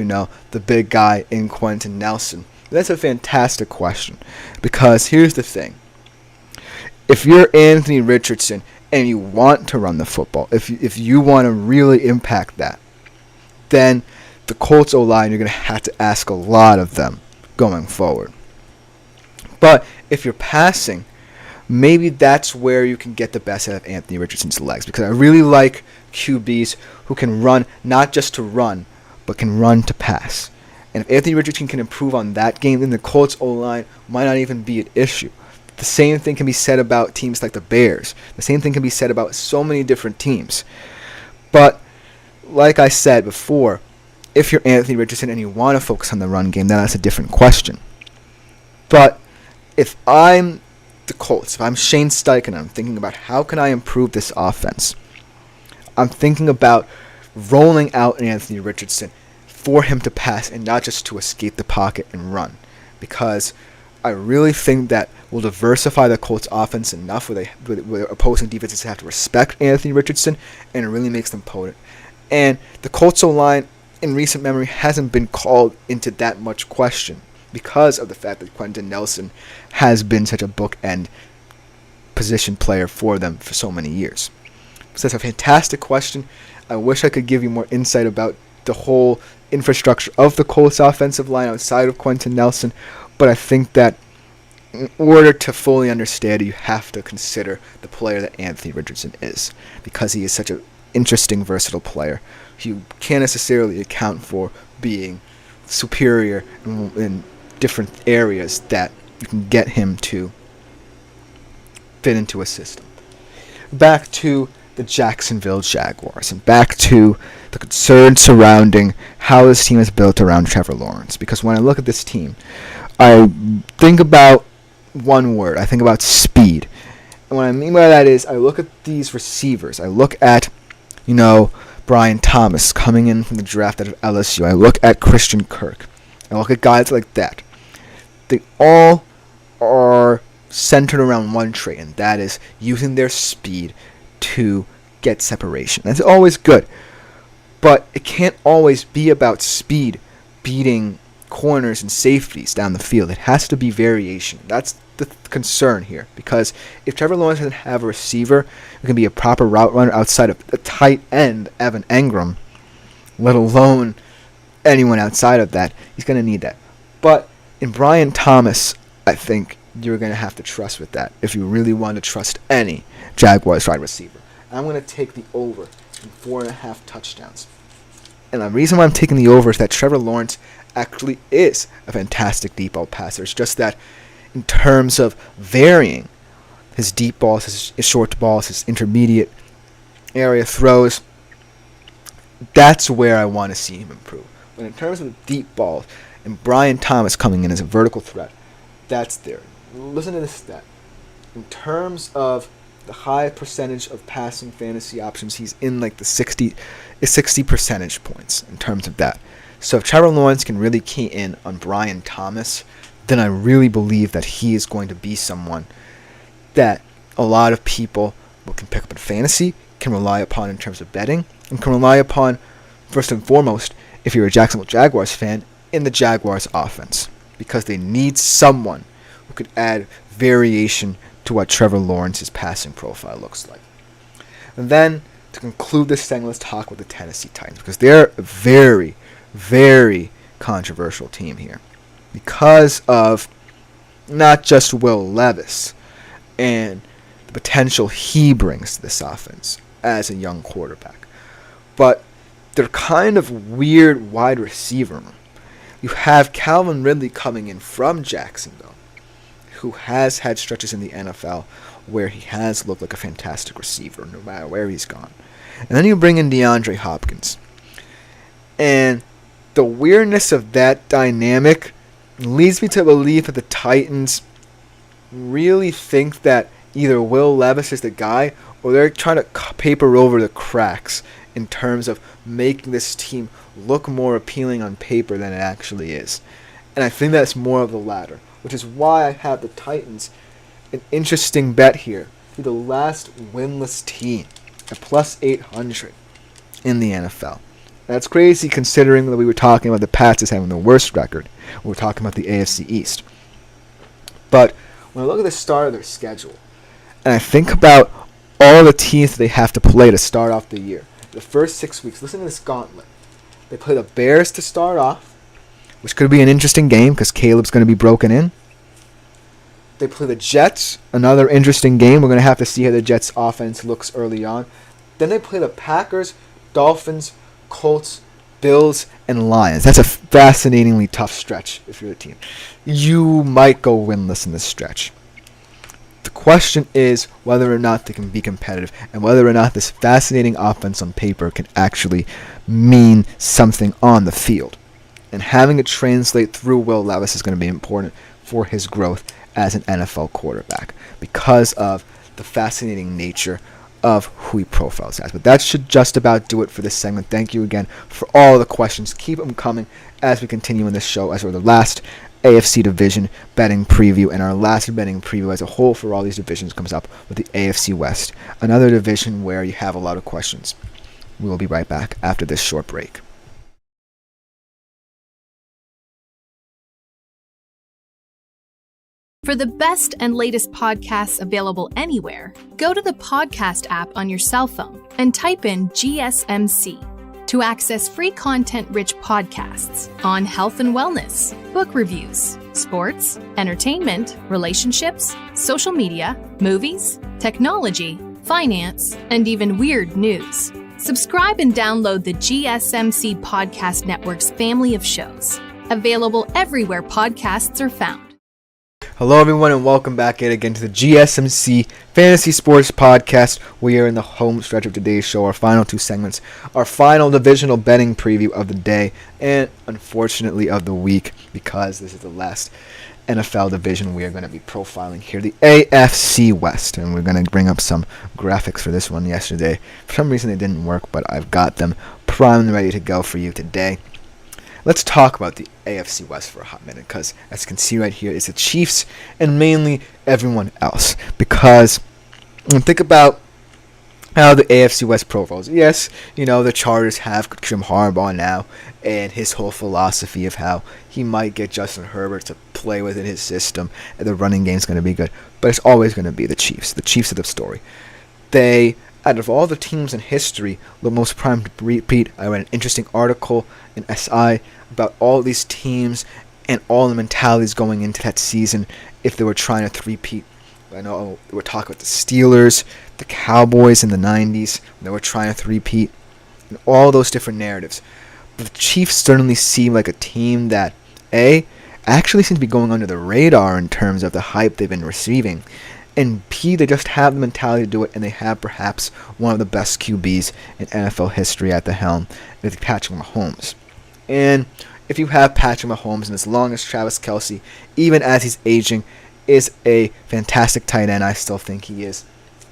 the big guy in Quentin Nelson. That's a fantastic question, because here's the thing. If you're Anthony Richardson and you want to run the football, if you want to really impact that, then the Colts O-line, you're going to have to ask a lot of them going forward. But if you're passing, maybe that's where you can get the best out of Anthony Richardson's legs, because I really like QBs who can run not just to run, but can run to pass. And if Anthony Richardson can improve on that game, then the Colts O-line might not even be an issue. The same thing can be said about teams like the Bears. The same thing can be said about so many different teams. But like I said before, if you're Anthony Richardson and you want to focus on the run game, then that's a different question. But if I'm the Colts, if I'm Shane Steichen, I'm thinking about how can I improve this offense, I'm thinking about rolling out Anthony Richardson for him to pass and not just to escape the pocket and run. Because I really think that will diversify the Colts offense enough where opposing defenses have to respect Anthony Richardson, and it really makes them potent. And the Colts O-line in recent memory hasn't been called into that much question because of the fact that Quentin Nelson has been such a bookend position player for them for so many years. So that's a fantastic question. I wish I could give you more insight about the whole infrastructure of the Colts offensive line outside of Quentin Nelson, but I think that in order to fully understand it, you have to consider the player that Anthony Richardson is, because he is such an interesting, versatile player. You can't necessarily account for being superior in different areas that you can get him to fit into a system. Back to the Jacksonville Jaguars, and back to the concern surrounding how this team is built around Trevor Lawrence. Because when I look at this team, I think about one word. I think about speed. And what I mean by that is I look at these receivers. I look at, Brian Thomas coming in from the draft out of LSU. I look at Christian Kirk. I look at guys like that. They all are centered around one trait, and that is using their speed to get separation. That's always good. But it can't always be about speed beating corners and safeties down the field. It has to be variation. That's the concern here, because if Trevor Lawrence doesn't have a receiver who can be a proper route runner outside of a tight end, Evan Engram, let alone anyone outside of that, he's going to need that. But in Brian Thomas, I think you're going to have to trust with that if you really want to trust any Jaguars wide receiver. I'm going to take the over in 4.5 touchdowns. And the reason why I'm taking the over is that Trevor Lawrence actually is a fantastic deep ball passer. It's just that in terms of varying his deep balls, his short balls, his intermediate area throws, that's where I want to see him improve. But in terms of the deep balls, and Brian Thomas coming in as a vertical threat, that's there. Listen to this stat. In terms of the high percentage of passing fantasy options, he's in like the 60 percentage points in terms of that. So if Trevor Lawrence can really key in on Brian Thomas, then I really believe that he is going to be someone that a lot of people can pick up in fantasy, can rely upon in terms of betting, and can rely upon, first and foremost, if you're a Jacksonville Jaguars fan, in the Jaguars offense. Because they need someone who could add variation to what Trevor Lawrence's passing profile looks like. And then, to conclude this segment, let's talk about the Tennessee Titans, because they're a very, very controversial team here. Because of not just Will Levis and the potential he brings to this offense as a young quarterback, but they're kind of weird wide receiver room. You have Calvin Ridley coming in from Jacksonville, who has had stretches in the NFL where he has looked like a fantastic receiver no matter where he's gone. And then you bring in DeAndre Hopkins. And the weirdness of that dynamic leads me to believe that the Titans really think that either Will Levis is the guy, or they're trying to paper over the cracks in terms of making this team look more appealing on paper than it actually is. And I think that's more of the latter, which is why I have the Titans an interesting bet here. Be the last winless team at plus 800 in the NFL. That's crazy considering that we were talking about the Pats as having the worst record. We were talking about the AFC East. But when I look at the start of their schedule, and I think about all the teams they have to play to start off the year, the first 6 weeks, listen to this gauntlet. They play the Bears to start off, which could be an interesting game because Caleb's going to be broken in. They play the Jets, another interesting game. We're going to have to see how the Jets' offense looks early on. Then they play the Packers, Dolphins, Colts, Bills, and Lions. That's a fascinatingly tough stretch if you're a team. You might go winless in this stretch. The question is whether or not they can be competitive and whether or not this fascinating offense on paper can actually mean something on the field. And having it translate through Will Levis is going to be important for his growth as an NFL quarterback because of the fascinating nature of who he profiles as. But that should just about do it for this segment. Thank you again for all the questions. Keep them coming as we continue in this show, as we're the last AFC Division betting preview, and our last betting preview as a whole for all these divisions comes up with the AFC West, another division where you have a lot of questions. We will be right back after this short break. For the best and latest podcasts available anywhere, go to the podcast app on your cell phone and type in GSMC to access free content-rich podcasts on health and wellness, book reviews, sports, entertainment, relationships, social media, movies, technology, finance, and even weird news. Subscribe and download the GSMC Podcast Network's family of shows, available everywhere podcasts are found. Hello everyone and welcome back yet again to the GSMC Fantasy Sports Podcast. We are in the home stretch of today's show, our final two segments, our final divisional betting preview of the day and unfortunately of the week, because this is the last NFL division we are going to be profiling here, the AFC West, and we're going to bring up some graphics for this one yesterday. For some reason they didn't work, but I've got them primed and ready to go for you today. Let's talk about the AFC West for a hot minute, because as you can see right here, it's the Chiefs and mainly everyone else. Because think about how the AFC West profiles. Yes, the Chargers have Jim Harbaugh now, and his whole philosophy of how he might get Justin Herbert to play within his system, and the running game is going to be good. But it's always going to be the Chiefs. The Chiefs are the story. They, out of all the teams in history, the most primed to repeat. I read an interesting article in SI about all these teams and all the mentalities going into that season if they were trying to three-peat. I know we're talking about the Steelers, the Cowboys in the 90s, they were trying to three-peat, and all those different narratives. But the Chiefs certainly seem like a team that, A, actually seems to be going under the radar in terms of the hype they've been receiving, and B, they just have the mentality to do it, and they have perhaps one of the best QBs in NFL history at the helm, with Patrick Mahomes. And if you have Patrick Mahomes, and as long as Travis Kelce, even as he's aging, is a fantastic tight end, I still think he is,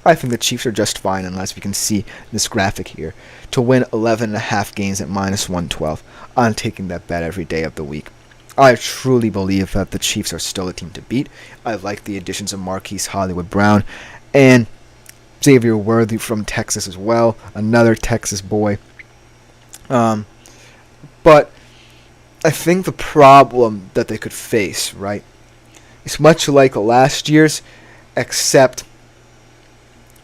I think the Chiefs are just fine, unless we can see this graphic here, to win 11.5 games at minus 112. I'm taking that bet every day of the week. I truly believe that the Chiefs are still a team to beat. I like the additions of Marquise Hollywood Brown and Xavier Worthy from Texas as well, another Texas boy. But I think the problem that they could face, right, is much like last year's, except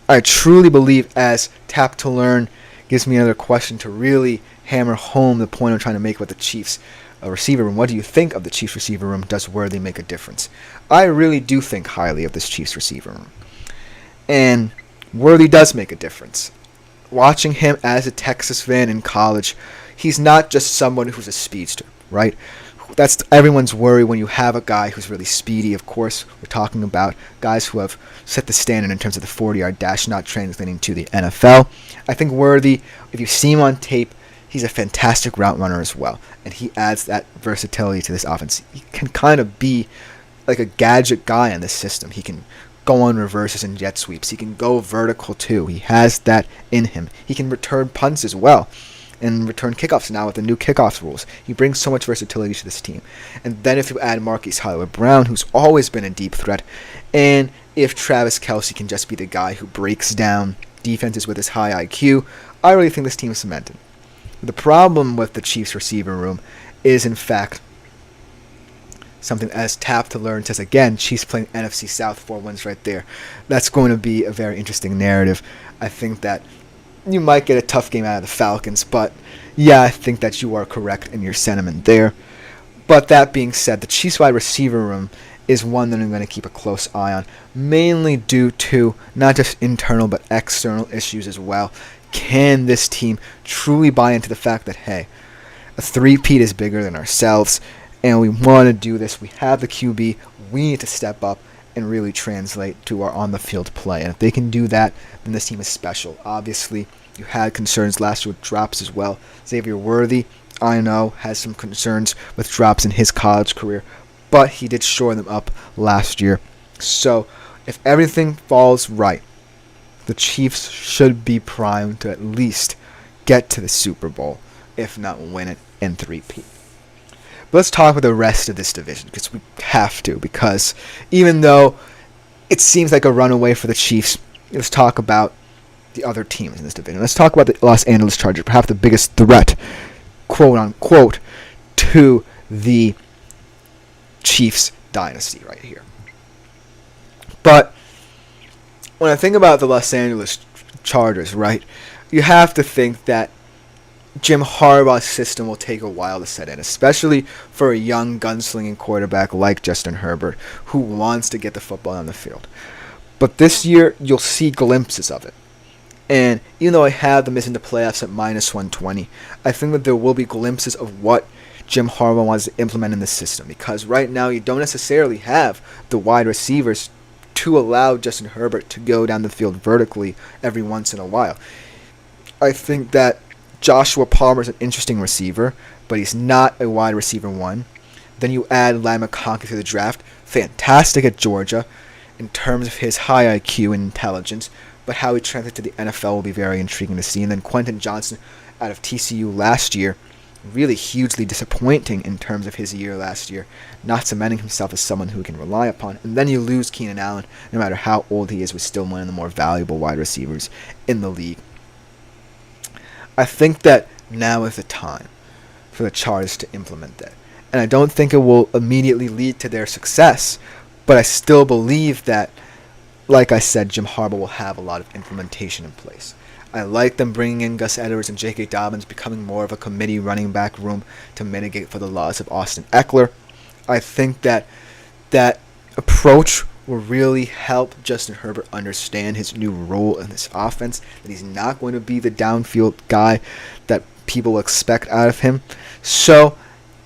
I truly believe, as Tap to Learn gives me another question to really hammer home the point I'm trying to make with the Chiefs receiver room. What do you think of the Chiefs receiver room? Does Worthy make a difference? I really do think highly of this Chiefs receiver room. And Worthy does make a difference. Watching him as a Texas fan in college, he's not just someone who's a speedster, right? That's everyone's worry when you have a guy who's really speedy. Of course, we're talking about guys who have set the standard in terms of the 40-yard dash, not translating to the NFL. I think Worthy, if you see him on tape, he's a fantastic route runner as well, and he adds that versatility to this offense. He can kind of be like a gadget guy in this system. He can go on reverses and jet sweeps. He can go vertical too. He has that in him. He can return punts as well and return kickoffs now with the new kickoffs rules. He brings so much versatility to this team. And then if you add Marquise Hollywood Brown, who's always been a deep threat, and if Travis Kelce can just be the guy who breaks down defenses with his high IQ, I really think this team is cemented. The problem with the Chiefs receiver room is, in fact, something as Tap to Learn says again, Chiefs playing NFC South, 4 wins right there. That's going to be a very interesting narrative. I think that you might get a tough game out of the Falcons, but yeah, I think that you are correct in your sentiment there. But that being said, the Chiefs wide receiver room is one that I'm going to keep a close eye on, mainly due to not just internal but external issues as well. Can this team truly buy into the fact that, hey, a three-peat is bigger than ourselves, and we want to do this. We have the QB. We need to step up and really translate to our on-the-field play. And if they can do that, then this team is special. Obviously, you had concerns last year with drops as well. Xavier Worthy, I know, has some concerns with drops in his college career, but he did shore them up last year. So if everything falls right, the Chiefs should be primed to at least get to the Super Bowl, if not win it in three-peat. let's talk about the rest of this division, because we have to. Because even though it seems like a runaway for the Chiefs, let's talk about the other teams in this division. Let's talk about the Los Angeles Chargers, perhaps the biggest threat, quote unquote, to the Chiefs dynasty right here. But when I think about the Los Angeles Chargers, right, you have to think that Jim Harbaugh's system will take a while to set in, especially for a young gunslinging quarterback like Justin Herbert, who wants to get the football on the field. But this year, you'll see glimpses of it. And even though I have them missing the playoffs at -120, I think that there will be glimpses of what Jim Harbaugh wants to implement in the system. Because right now, you don't necessarily have the wide receivers to allow Justin Herbert to go down the field vertically every once in a while. I think that Joshua Palmer is an interesting receiver, but he's not a wide receiver one. Then you add Lai McConkey to the draft. Fantastic at Georgia in terms of his high IQ and intelligence, but how he translates to the NFL will be very intriguing to see. And then Quentin Johnson out of TCU last year, really hugely disappointing in terms of his year last year, not cementing himself as someone who can rely upon. And then you lose Keenan Allen, no matter how old he is, was still one of the more valuable wide receivers in the league. I think that now is the time for the Chargers to implement that. And I don't think it will immediately lead to their success, but I still believe that, like I said, Jim Harbaugh will have a lot of implementation in place. I like them bringing in Gus Edwards and J.K. Dobbins, becoming more of a committee running back room to mitigate for the loss of Austin Eckler. I think that that approach will really help Justin Herbert understand his new role in this offense, that he's not going to be the downfield guy that people expect out of him. So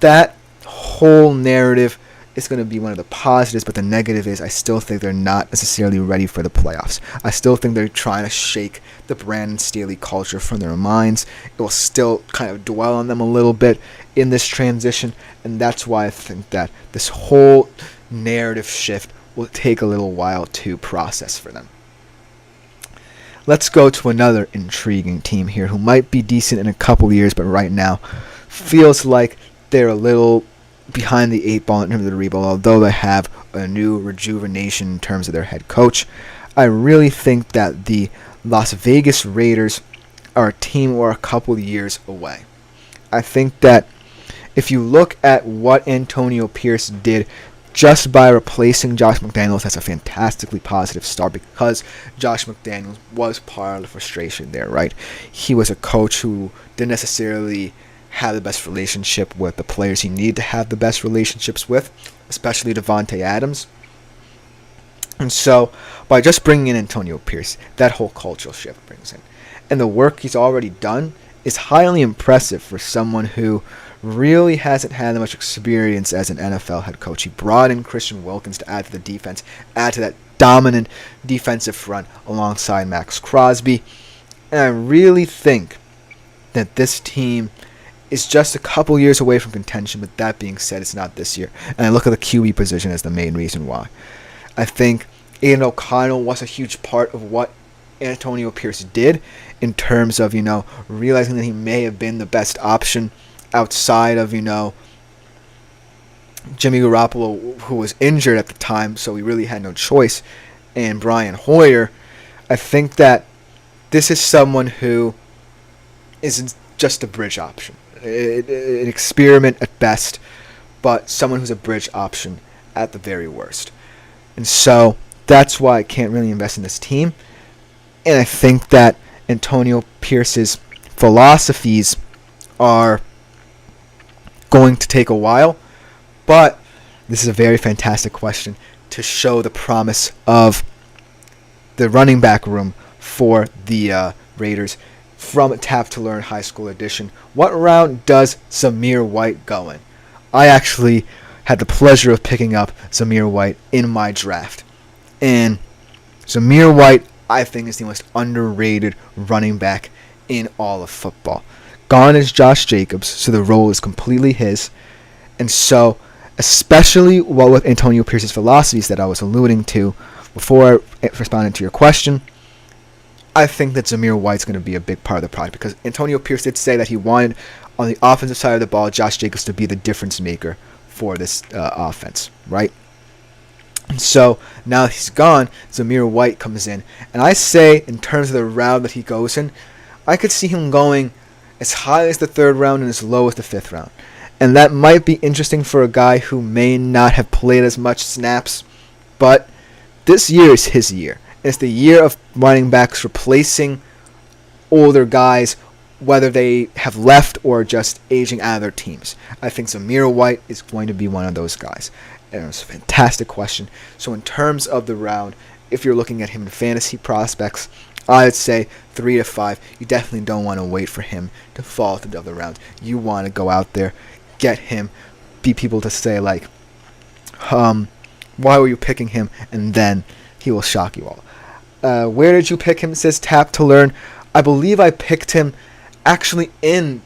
that whole narrative is going to be one of the positives, but the negative is I still think they're not necessarily ready for the playoffs. I still think they're trying to shake the Brandon Staley culture from their minds. It will still kind of dwell on them a little bit in this transition, and that's why I think that this whole narrative shift will take a little while to process for them. Let's go to another intriguing team here who might be decent in a couple years, but right now feels like they're a little behind the eight ball in terms of the rebuild, although they have a new rejuvenation in terms of their head coach. I really think that the Las Vegas Raiders are a team we're a couple years away. I think that if you look at what Antonio Pierce did just by replacing Josh McDaniels, that's a fantastically positive start, because Josh McDaniels was part of the frustration there, right? He was a coach who didn't necessarily have the best relationship with the players he needed to have the best relationships with, especially Devontae Adams. And so by just bringing in Antonio Pierce, that whole cultural shift brings in. And the work he's already done is highly impressive for someone who really hasn't had that much experience as an NFL head coach. He brought in Christian Wilkins to add to the defense, add to that dominant defensive front alongside Max Crosby. And I really think that this team is just a couple years away from contention, but that being said, it's not this year. And I look at the QB position as the main reason why. I think Aiden O'Connell was a huge part of what Antonio Pierce did in terms of, realizing that he may have been the best option outside of, Jimmy Garoppolo, who was injured at the time, so he really had no choice, and Brian Hoyer. I think that this is someone who isn't just a bridge option. An experiment at best, but someone who's a bridge option at the very worst. And so that's why I can't really invest in this team. And I think that Antonio Pierce's philosophies are going to take a while, but this is a very fantastic question to show the promise of the running back room for the Raiders from Tap to Learn High School Edition. What round does Zamir White go in? I actually had the pleasure of picking up Zamir White in my draft. And Zamir White, I think, is the most underrated running back in all of football. Gone is Josh Jacobs, so the role is completely his. And so, especially with Antonio Pierce's philosophies that I was alluding to before I responded to your question, I think that Zamir White's going to be a big part of the project, because Antonio Pierce did say that he wanted on the offensive side of the ball, Josh Jacobs to be the difference maker for this offense, right? And so now that he's gone, Zamir White comes in. And I say, in terms of the round that he goes in, I could see him going as high as the 3rd round and as low as the 5th round. And that might be interesting for a guy who may not have played as much snaps. But this year is his year. It's the year of running backs replacing older guys, whether they have left or just aging out of their teams. I think Zamir White is going to be one of those guys. And it's a fantastic question. So in terms of the round, if you're looking at him in fantasy prospects, I would say 3 to 5. You definitely don't want to wait for him to fall to the other rounds. You want to go out there, get him, be people to say like, why were you picking him? And then he will shock you all. Where did you pick him? It says Tap to Learn. I believe I picked him actually in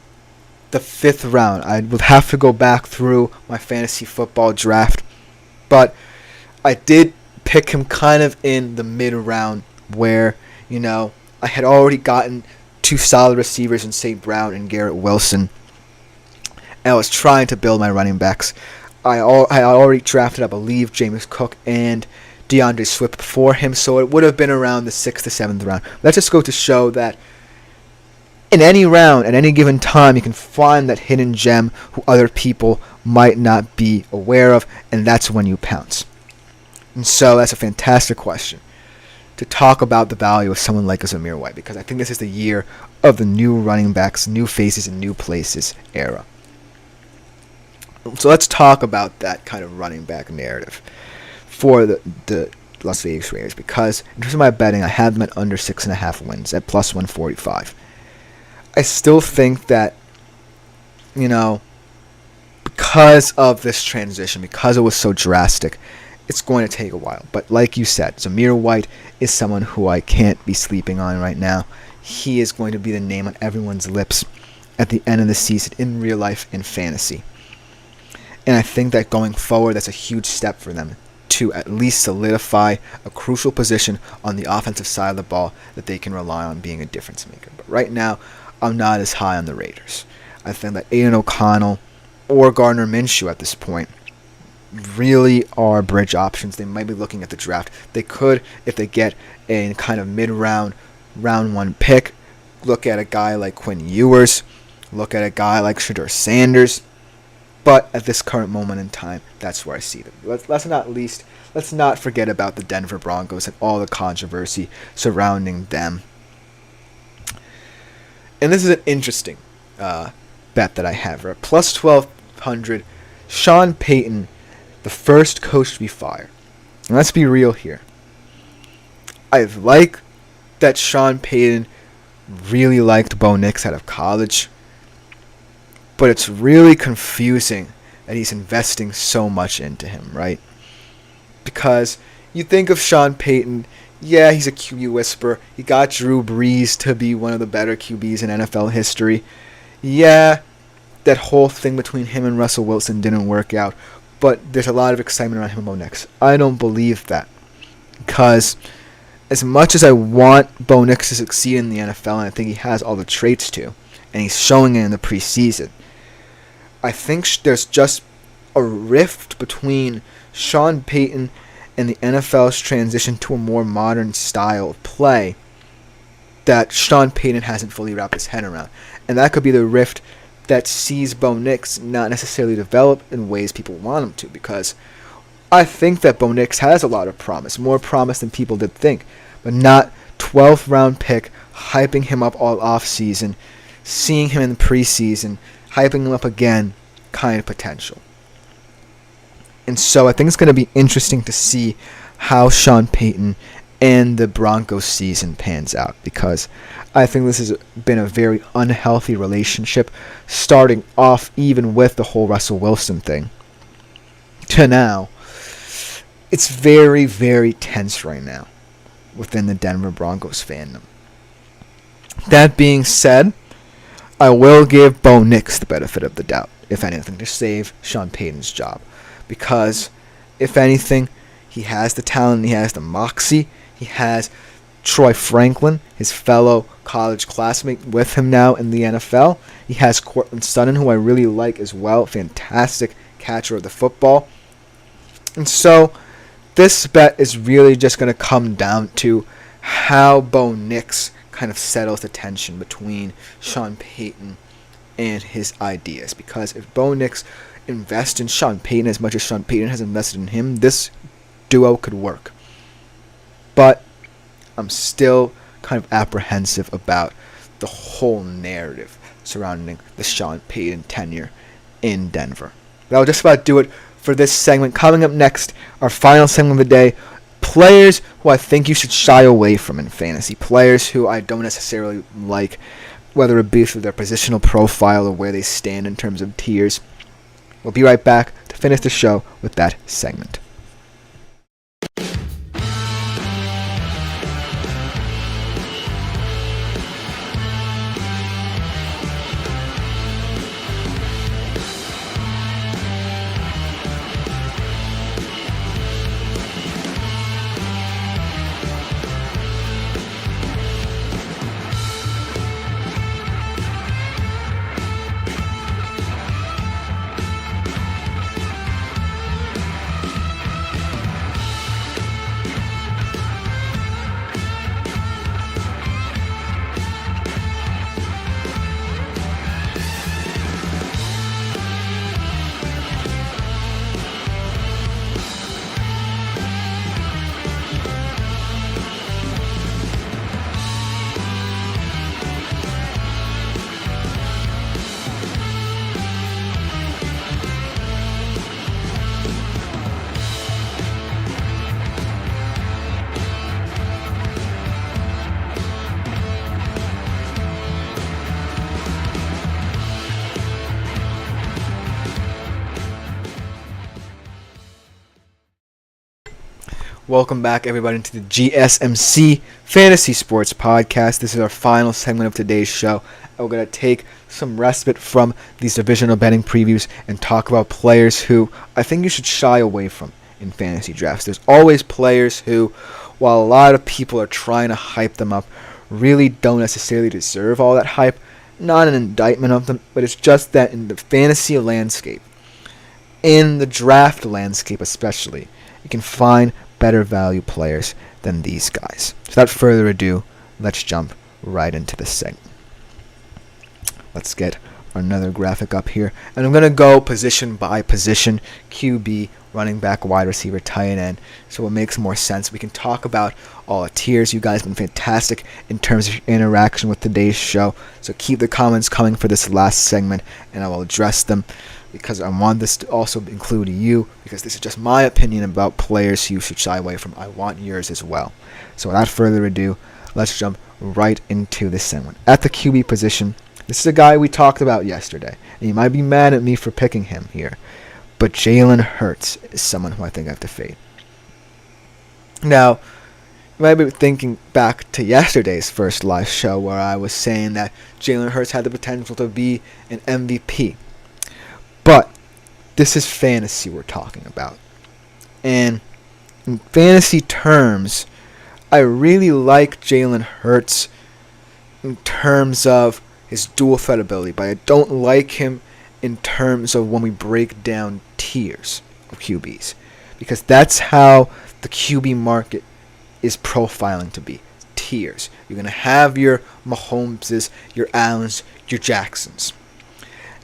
the 5th round. I would have to go back through my fantasy football draft. But I did pick him kind of in the mid-round where, I had already gotten 2 solid receivers in St. Brown and Garrett Wilson. And I was trying to build my running backs. I already drafted, I believe, Jameis Cook and DeAndre Swift before him, so it would have been around the 6th to 7th round. Let's just go to show that in any round, at any given time, you can find that hidden gem who other people might not be aware of, and that's when you pounce. And so that's a fantastic question to talk about the value of someone like a Zamir White, because I think this is the year of the new running backs, new faces, and new places era. So let's talk about that kind of running back narrative for the Las Vegas Raiders, because in terms of my betting, I had them at under 6.5 wins at plus 145. I still think that, because of this transition, because it was so drastic, it's going to take a while. But like you said, Zamir White is someone who I can't be sleeping on right now. He is going to be the name on everyone's lips at the end of the season in real life in fantasy. And I think that going forward, that's a huge step for them to at least solidify a crucial position on the offensive side of the ball that they can rely on being a difference maker. But right now, I'm not as high on the Raiders. I think that Aiden O'Connell or Gardner Minshew at this point really are bridge options. They might be looking at the draft. They could, if they get a kind of mid-round, round 1 pick, look at a guy like Quinn Ewers, look at a guy like Shedeur Sanders. But at this current moment in time, that's where I see them. Let's not forget about the Denver Broncos and all the controversy surrounding them. And this is an interesting bet that I have. Right? Plus 1,200, Sean Payton, the first coach to be fired. And let's be real here. I like that Sean Payton really liked Bo Nix out of college. But it's really confusing that he's investing so much into him, right? Because you think of Sean Payton, yeah, he's a QB whisperer. He got Drew Brees to be one of the better QBs in NFL history. Yeah, that whole thing between him and Russell Wilson didn't work out. But there's a lot of excitement around him and Bo Nix. I don't believe that. Because as much as I want Bo Nix to succeed in the NFL, and I think he has all the traits to, and he's showing it in the preseason, I think there's just a rift between Sean Payton and the NFL's transition to a more modern style of play that Sean Payton hasn't fully wrapped his head around. And that could be the rift that sees Bo Nix not necessarily develop in ways people want him to, because I think that Bo Nix has a lot of promise, more promise than people did think, but not 12th round pick, hyping him up all off season, seeing him in the preseason, hyping him up again, kind of potential. And so I think it's going to be interesting to see how Sean Payton and the Broncos season pans out, because I think this has been a very unhealthy relationship, starting off even with the whole Russell Wilson thing to now. It's very, very tense right now within the Denver Broncos fandom. That being said, I will give Bo Nix the benefit of the doubt, if anything, to save Sean Payton's job. Because, if anything, he has the talent, he has the moxie, he has Troy Franklin, his fellow college classmate, with him now in the NFL. He has Courtland Sutton, who I really like as well. Fantastic catcher of the football. And so this bet is really just going to come down to how Bo Nix kind of settles the tension between Sean Payton and his ideas. Because if Bo Nix invests in Sean Payton as much as Sean Payton has invested in him, this duo could work. But I'm still kind of apprehensive about the whole narrative surrounding the Sean Payton tenure in Denver. That'll just about do it for this segment. Coming up next, our final segment of the day, players who I think you should shy away from in fantasy. Players who I don't necessarily like, whether it be through their positional profile or where they stand in terms of tiers. We'll be right back to finish the show with that segment. Welcome back, everybody, to the GSMC Fantasy Sports Podcast. This is our final segment of today's show. We're going to take some respite from these divisional betting previews and talk about players who I think you should shy away from in fantasy drafts. There's always players who, while a lot of people are trying to hype them up, really don't necessarily deserve all that hype. Not an indictment of them, but it's just that in the fantasy landscape, in the draft landscape especially, you can find better value players than these guys. So without further ado, let's jump right into the segment. Let's get another graphic up here. And I'm going to go position by position, QB, running back, wide receiver, tight end, so it makes more sense. We can talk about all the tiers. You guys have been fantastic in terms of your interaction with today's show. So keep the comments coming for this last segment, and I will address them, because I want this to also include you, because this is just my opinion about players you should shy away from. I want yours as well. So without further ado, let's jump right into this segment. At the QB position, this is a guy we talked about yesterday, and you might be mad at me for picking him here, but Jalen Hurts is someone who I think I have to fade. Now, you might be thinking back to yesterday's first live show where I was saying that Jalen Hurts had the potential to be an MVP. But this is fantasy we're talking about. And in fantasy terms, I really like Jalen Hurts in terms of his dual threat ability, but I don't like him in terms of when we break down tiers of QBs, because that's how the QB market is profiling to be. Tiers. You're going to have your Mahomeses, your Allens, your Jacksons.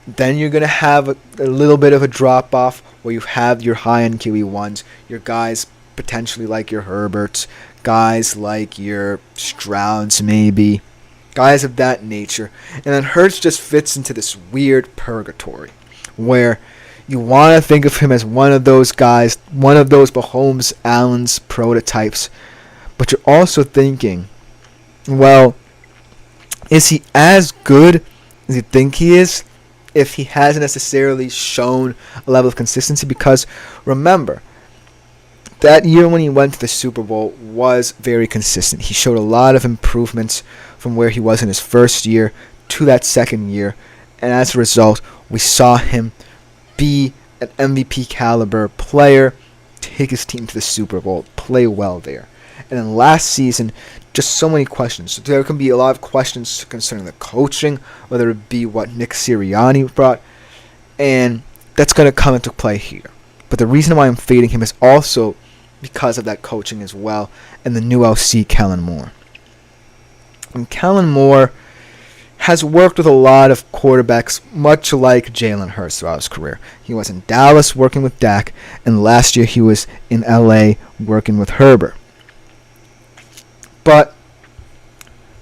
Then you're going to have a little bit of a drop-off where you have your high-end QB1s, your guys potentially like your Herberts, guys like your Strouds maybe, guys of that nature. And then Hurts just fits into this weird purgatory where you want to think of him as one of those guys, one of those Mahomes, Allens prototypes, but you're also thinking, well, is he as good as you think he is if he hasn't necessarily shown a level of consistency? Because remember, that year when he went to the Super Bowl was very consistent. He showed a lot of improvements from where he was in his first year to that second year, and as a result, we saw him be an MVP caliber player, take his team to the Super Bowl, play well there. And then last season, just so many questions. So there can be a lot of questions concerning the coaching, whether it be what Nick Sirianni brought, and that's going to come into play here. But the reason why I'm fading him is also because of that coaching as well, and the new OC, Kellen Moore. And Kellen Moore has worked with a lot of quarterbacks, much like Jalen Hurts throughout his career. He was in Dallas working with Dak, and last year he was in LA working with Herbert. But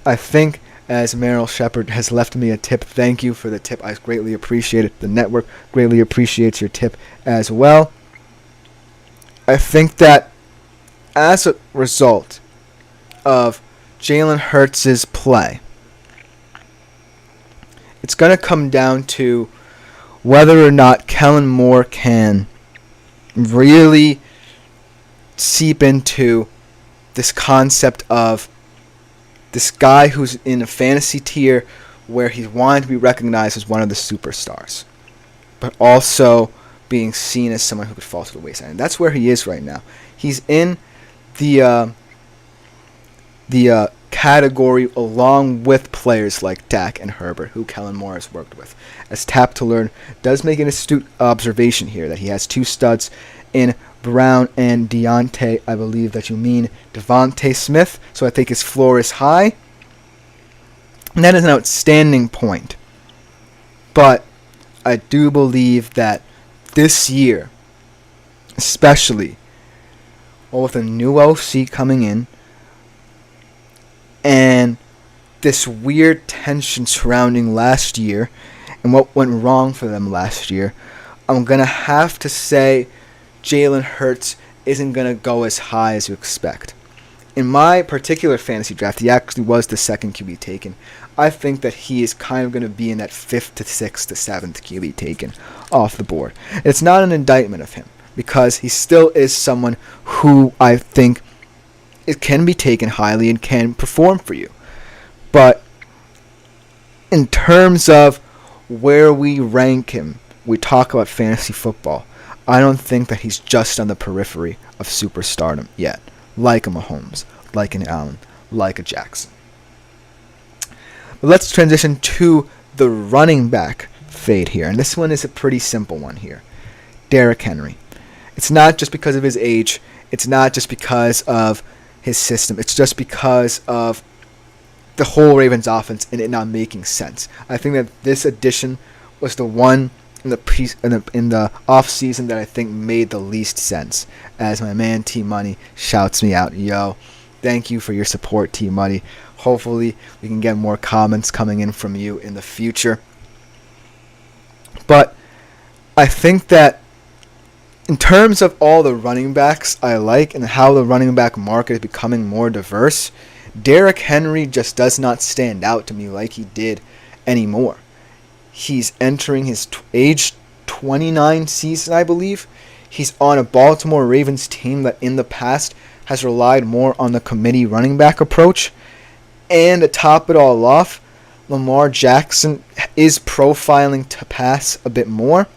I think, as Meryl Shepard has left me a tip, thank you for the tip. I greatly appreciate it. The network greatly appreciates your tip as well. I think that as a result of Jalen Hurts' play, it's going to come down to whether or not Kellen Moore can really seep into this concept of this guy who's in a fantasy tier where he's wanted to be recognized as one of the superstars, but also being seen as someone who could fall to the wayside. And that's where he is right now. He's in the category along with players like Dak and Herbert, who Kellen Moore has worked with. As Tap to Learn does make an astute observation here that he has two studs in Brown and Deontay. I believe that you mean Devontae Smith, so I think his floor is high. And that is an outstanding point. But I do believe that this year, especially, with a new OC coming in, and this weird tension surrounding last year and what went wrong for them last year, I'm going to have to say Jalen Hurts isn't going to go as high as you expect. In my particular fantasy draft, he actually was the second QB taken. I think that he is kind of going to be in that 5th to 6th to 7th QB taken off the board. It's not an indictment of him, because he still is someone who I think it can be taken highly and can perform for you. But in terms of where we rank him, we talk about fantasy football, I don't think that he's just on the periphery of superstardom yet, like a Mahomes, like an Allen, like a Jackson. But let's transition to the running back fade here, and this one is a pretty simple one here. Derrick Henry. It's not just because of his age, it's not just because of his system, it's just because of the whole Ravens offense and it not making sense. I think that this addition was the one in the off season that I think made the least sense. As my man T Money shouts me out, yo, thank you for your support, T Money. Hopefully we can get more comments coming in from you in the future. But I think that in terms of all the running backs I like and how the running back market is becoming more diverse, Derrick Henry just does not stand out to me like he did anymore. He's entering his age 29 season, I believe. He's on a Baltimore Ravens team that in the past has relied more on the committee running back approach. And to top it all off, Lamar Jackson is profiling to pass a bit more.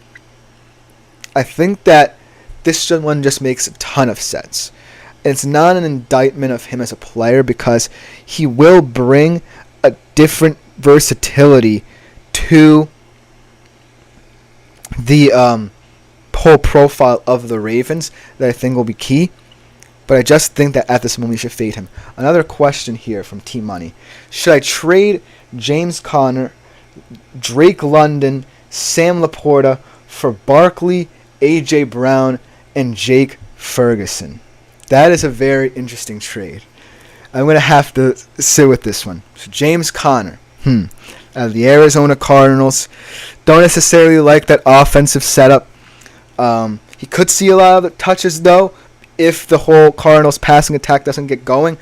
I think that this one just makes a ton of sense. It's not an indictment of him as a player, because he will bring a different versatility to the whole profile of the Ravens that I think will be key. But I just think that at this moment you should fade him. Another question here from T Money. Should I trade James Conner, Drake London, Sam Laporta for Barkley, A.J. Brown, and Jake Ferguson? That is a very interesting trade. I'm going to have to sit with this one. So James Conner, the Arizona Cardinals, don't necessarily like that offensive setup. He could see a lot of the touches, though, if the whole Cardinals passing attack doesn't get going.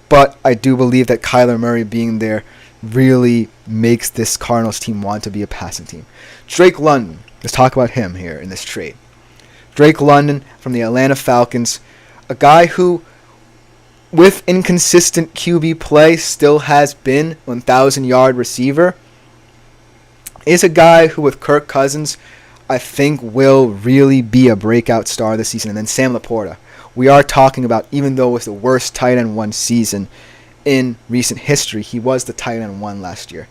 But I do believe that Kyler Murray being there really makes this Cardinals team want to be a passing team. Drake London, let's talk about him here in this trade. Drake London from the Atlanta Falcons, a guy who, with inconsistent QB play, still has been 1,000-yard receiver, is a guy who, with Kirk Cousins, I think will really be a breakout star this season. And then Sam Laporta, we are talking about, even though it was the worst tight end 1 season in recent history, he was the tight end 1 last year.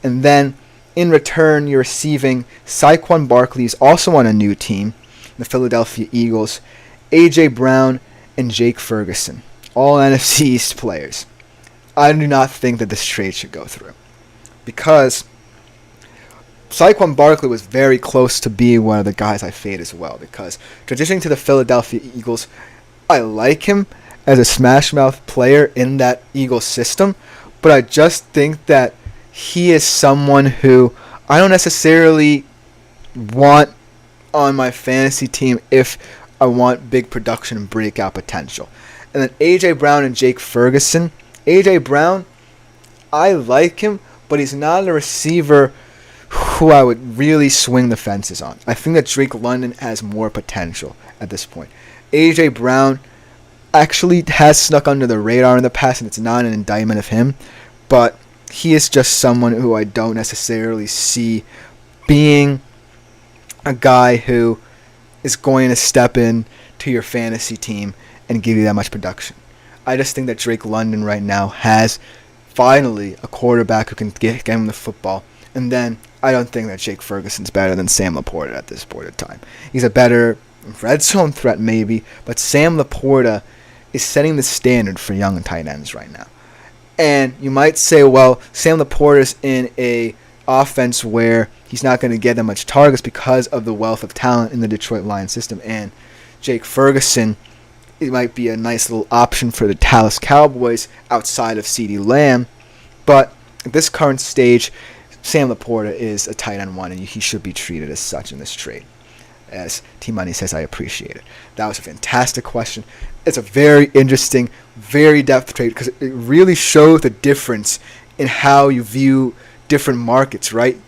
And then in return, you're receiving Saquon Barkley, is also on a new team, the Philadelphia Eagles, A.J. Brown, and Jake Ferguson, all NFC East players. I do not think that this trade should go through, because Saquon Barkley was very close to being one of the guys I fade as well, because transitioning to the Philadelphia Eagles, I like him as a smash mouth player in that Eagles system, but I just think that he is someone who I don't necessarily want on my fantasy team if I want big production and breakout potential. And then A.J. Brown and Jake Ferguson. A.J. Brown, I like him, but he's not a receiver who I would really swing the fences on. I think that Drake London has more potential at this point. A.J. Brown actually has snuck under the radar in the past, and it's not an indictment of him, but he is just someone who I don't necessarily see being a guy who is going to step in to your fantasy team and give you that much production. I just think that Drake London right now has finally a quarterback who can get him the football. And then I don't think that Jake Ferguson's better than Sam Laporta at this point in time. He's a better red zone threat maybe, but Sam Laporta is setting the standard for young tight ends right now. And you might say, well, Sam Laporta's in a offense where he's not going to get that much targets because of the wealth of talent in the Detroit Lions system. And Jake Ferguson, it might be a nice little option for the Dallas Cowboys outside of CeeDee Lamb. But at this current stage, Sam Laporta is a tight end 1, and he should be treated as such in this trade. As T-Money says, I appreciate it. That was a fantastic question. It's a very interesting, very depth trade because it really shows the difference in how you view different markets, right?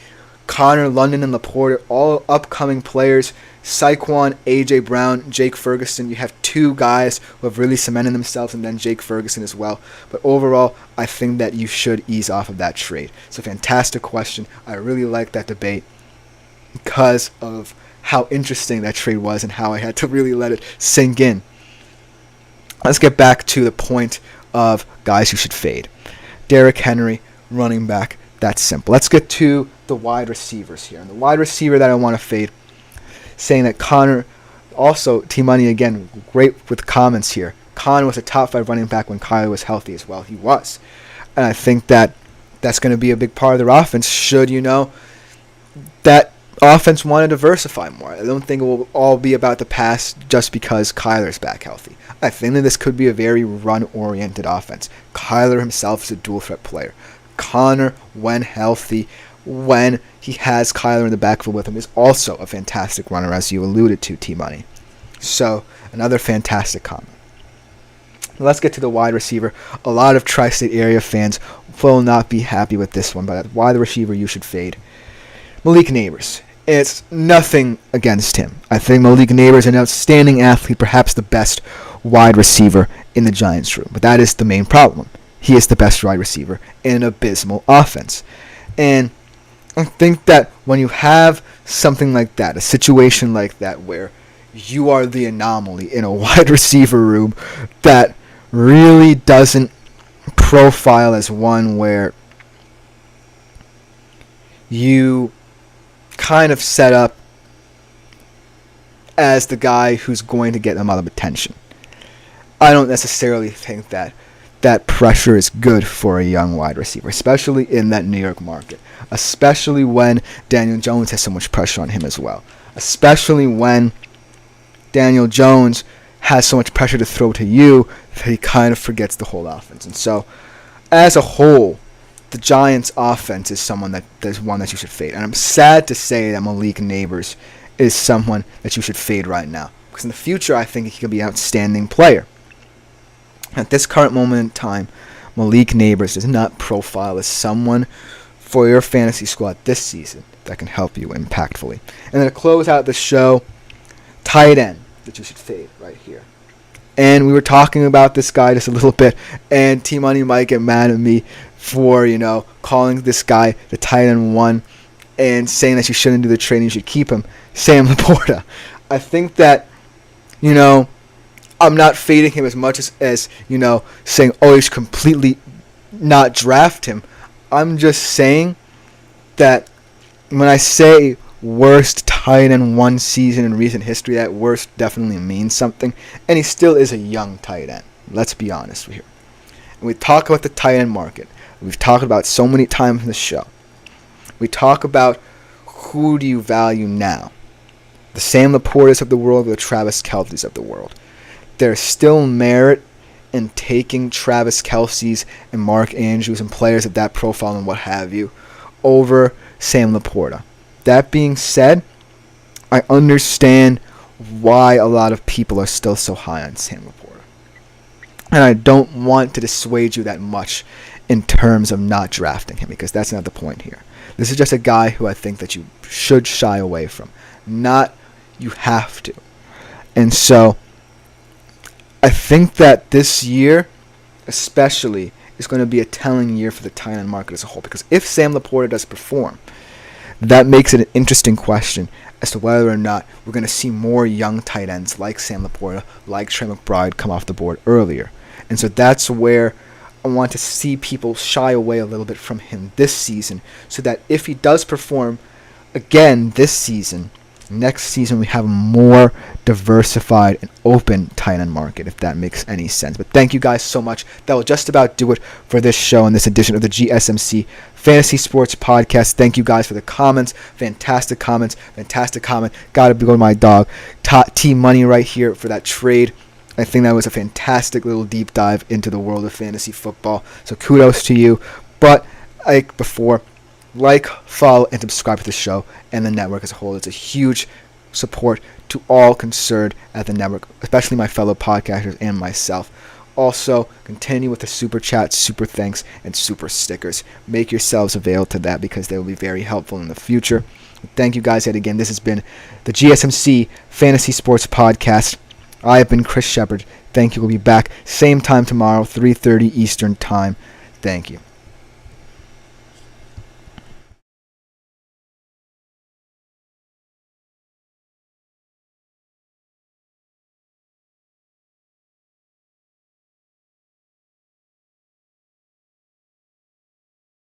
Connor, London, and Laporta, all upcoming players. Saquon, A.J. Brown, Jake Ferguson. You have 2 guys who have really cemented themselves, and then Jake Ferguson as well. But overall, I think that you should ease off of that trade. It's a fantastic question. I really like that debate because of how interesting that trade was and how I had to really let it sink in. Let's get back to the point of guys who should fade. Derrick Henry, running back. That's simple. Let's get to the wide receivers here. And the wide receiver that I want to fade, saying that Connor, also T-Money again, great with comments here. Connor was a top 5 running back when Kyler was healthy as well. He was. And I think that that's going to be a big part of their offense should, that offense want to diversify more. I don't think it will all be about the pass just because Kyler's back healthy. I think that this could be a very run-oriented offense. Kyler himself is a dual-threat player. Connor, when healthy, when he has Kyler in the backfield with him, is also a fantastic runner, as you alluded to, T-Money. So, another fantastic comment. Let's get to the wide receiver. A lot of tri-state area fans will not be happy with this one, but wide receiver you should fade. Malik Neighbors. It's nothing against him. I think Malik Neighbors is an outstanding athlete, perhaps the best wide receiver in the Giants room. But that is the main problem. He is the best wide receiver in an abysmal offense. And I think that when you have something like that, a situation like that where you are the anomaly in a wide receiver room that really doesn't profile as one where you kind of set up as the guy who's going to get a lot of attention. I don't necessarily think that that pressure is good for a young wide receiver, especially in that New York market, especially when Daniel Jones has so much pressure on him as well, especially when Daniel Jones has so much pressure to throw to you that he kind of forgets the whole offense. And so, as a whole, the Giants' offense is one that you should fade. And I'm sad to say that Malik Neighbors is someone that you should fade right now, because in the future, I think he could be an outstanding player. At this current moment in time, Malik Neighbors does not profile as someone for your fantasy squad this season that can help you impactfully. And then to close out the show, tight end that you should fade right here. And we were talking about this guy just a little bit, and T-Money might get mad at me for, calling this guy the tight end 1 and saying that you shouldn't do the trade and you should keep him, Sam Laporta. I think that, I'm not fading him as much as saying, oh, you should completely not draft him. I'm just saying that when I say worst tight end one season in recent history, that worst definitely means something. And he still is a young tight end. Let's be honest here. And we talk about the tight end market. We've talked about so many times in the show. We talk about who do you value now. The Sam Laportas of the world, or the Travis Kelce's of the world. There's still merit in taking Travis Kelce's and Mark Andrews and players of that profile and what have you over Sam Laporta. That being said, I understand why a lot of people are still so high on Sam Laporta. And I don't want to dissuade you that much in terms of not drafting him, because that's not the point here. This is just a guy who I think that you should shy away from. Not you have to. And so I think that this year especially is going to be a telling year for the tight end market as a whole, because if Sam Laporta does perform, that makes it an interesting question as to whether or not we're going to see more young tight ends like Sam Laporta, like Trey McBride come off the board earlier. And so that's where I want to see people shy away a little bit from him this season, so that if he does perform again this season, next season we have a more diversified and open tight end market, if that makes any sense. But thank you guys so much. That will just about do it for this show and this edition of the GSMC Fantasy Sports Podcast. Thank you guys for the comments. Fantastic comments. Fantastic comment. Gotta go to my dog, T Money, right here for that trade. I think that was a fantastic little deep dive into the world of fantasy football. So kudos to you. But like before, like, follow, and subscribe to the show and the network as a whole. It's a huge support to all concerned at the network, especially my fellow podcasters and myself. Also, continue with the super chat, super thanks, and super stickers. Make yourselves available to that, because they will be very helpful in the future. Thank you guys yet again. This has been the GSMC Fantasy Sports Podcast. I have been Chris Shepard. Thank you. We'll be back same time tomorrow, 3:30 Eastern Time. Thank you.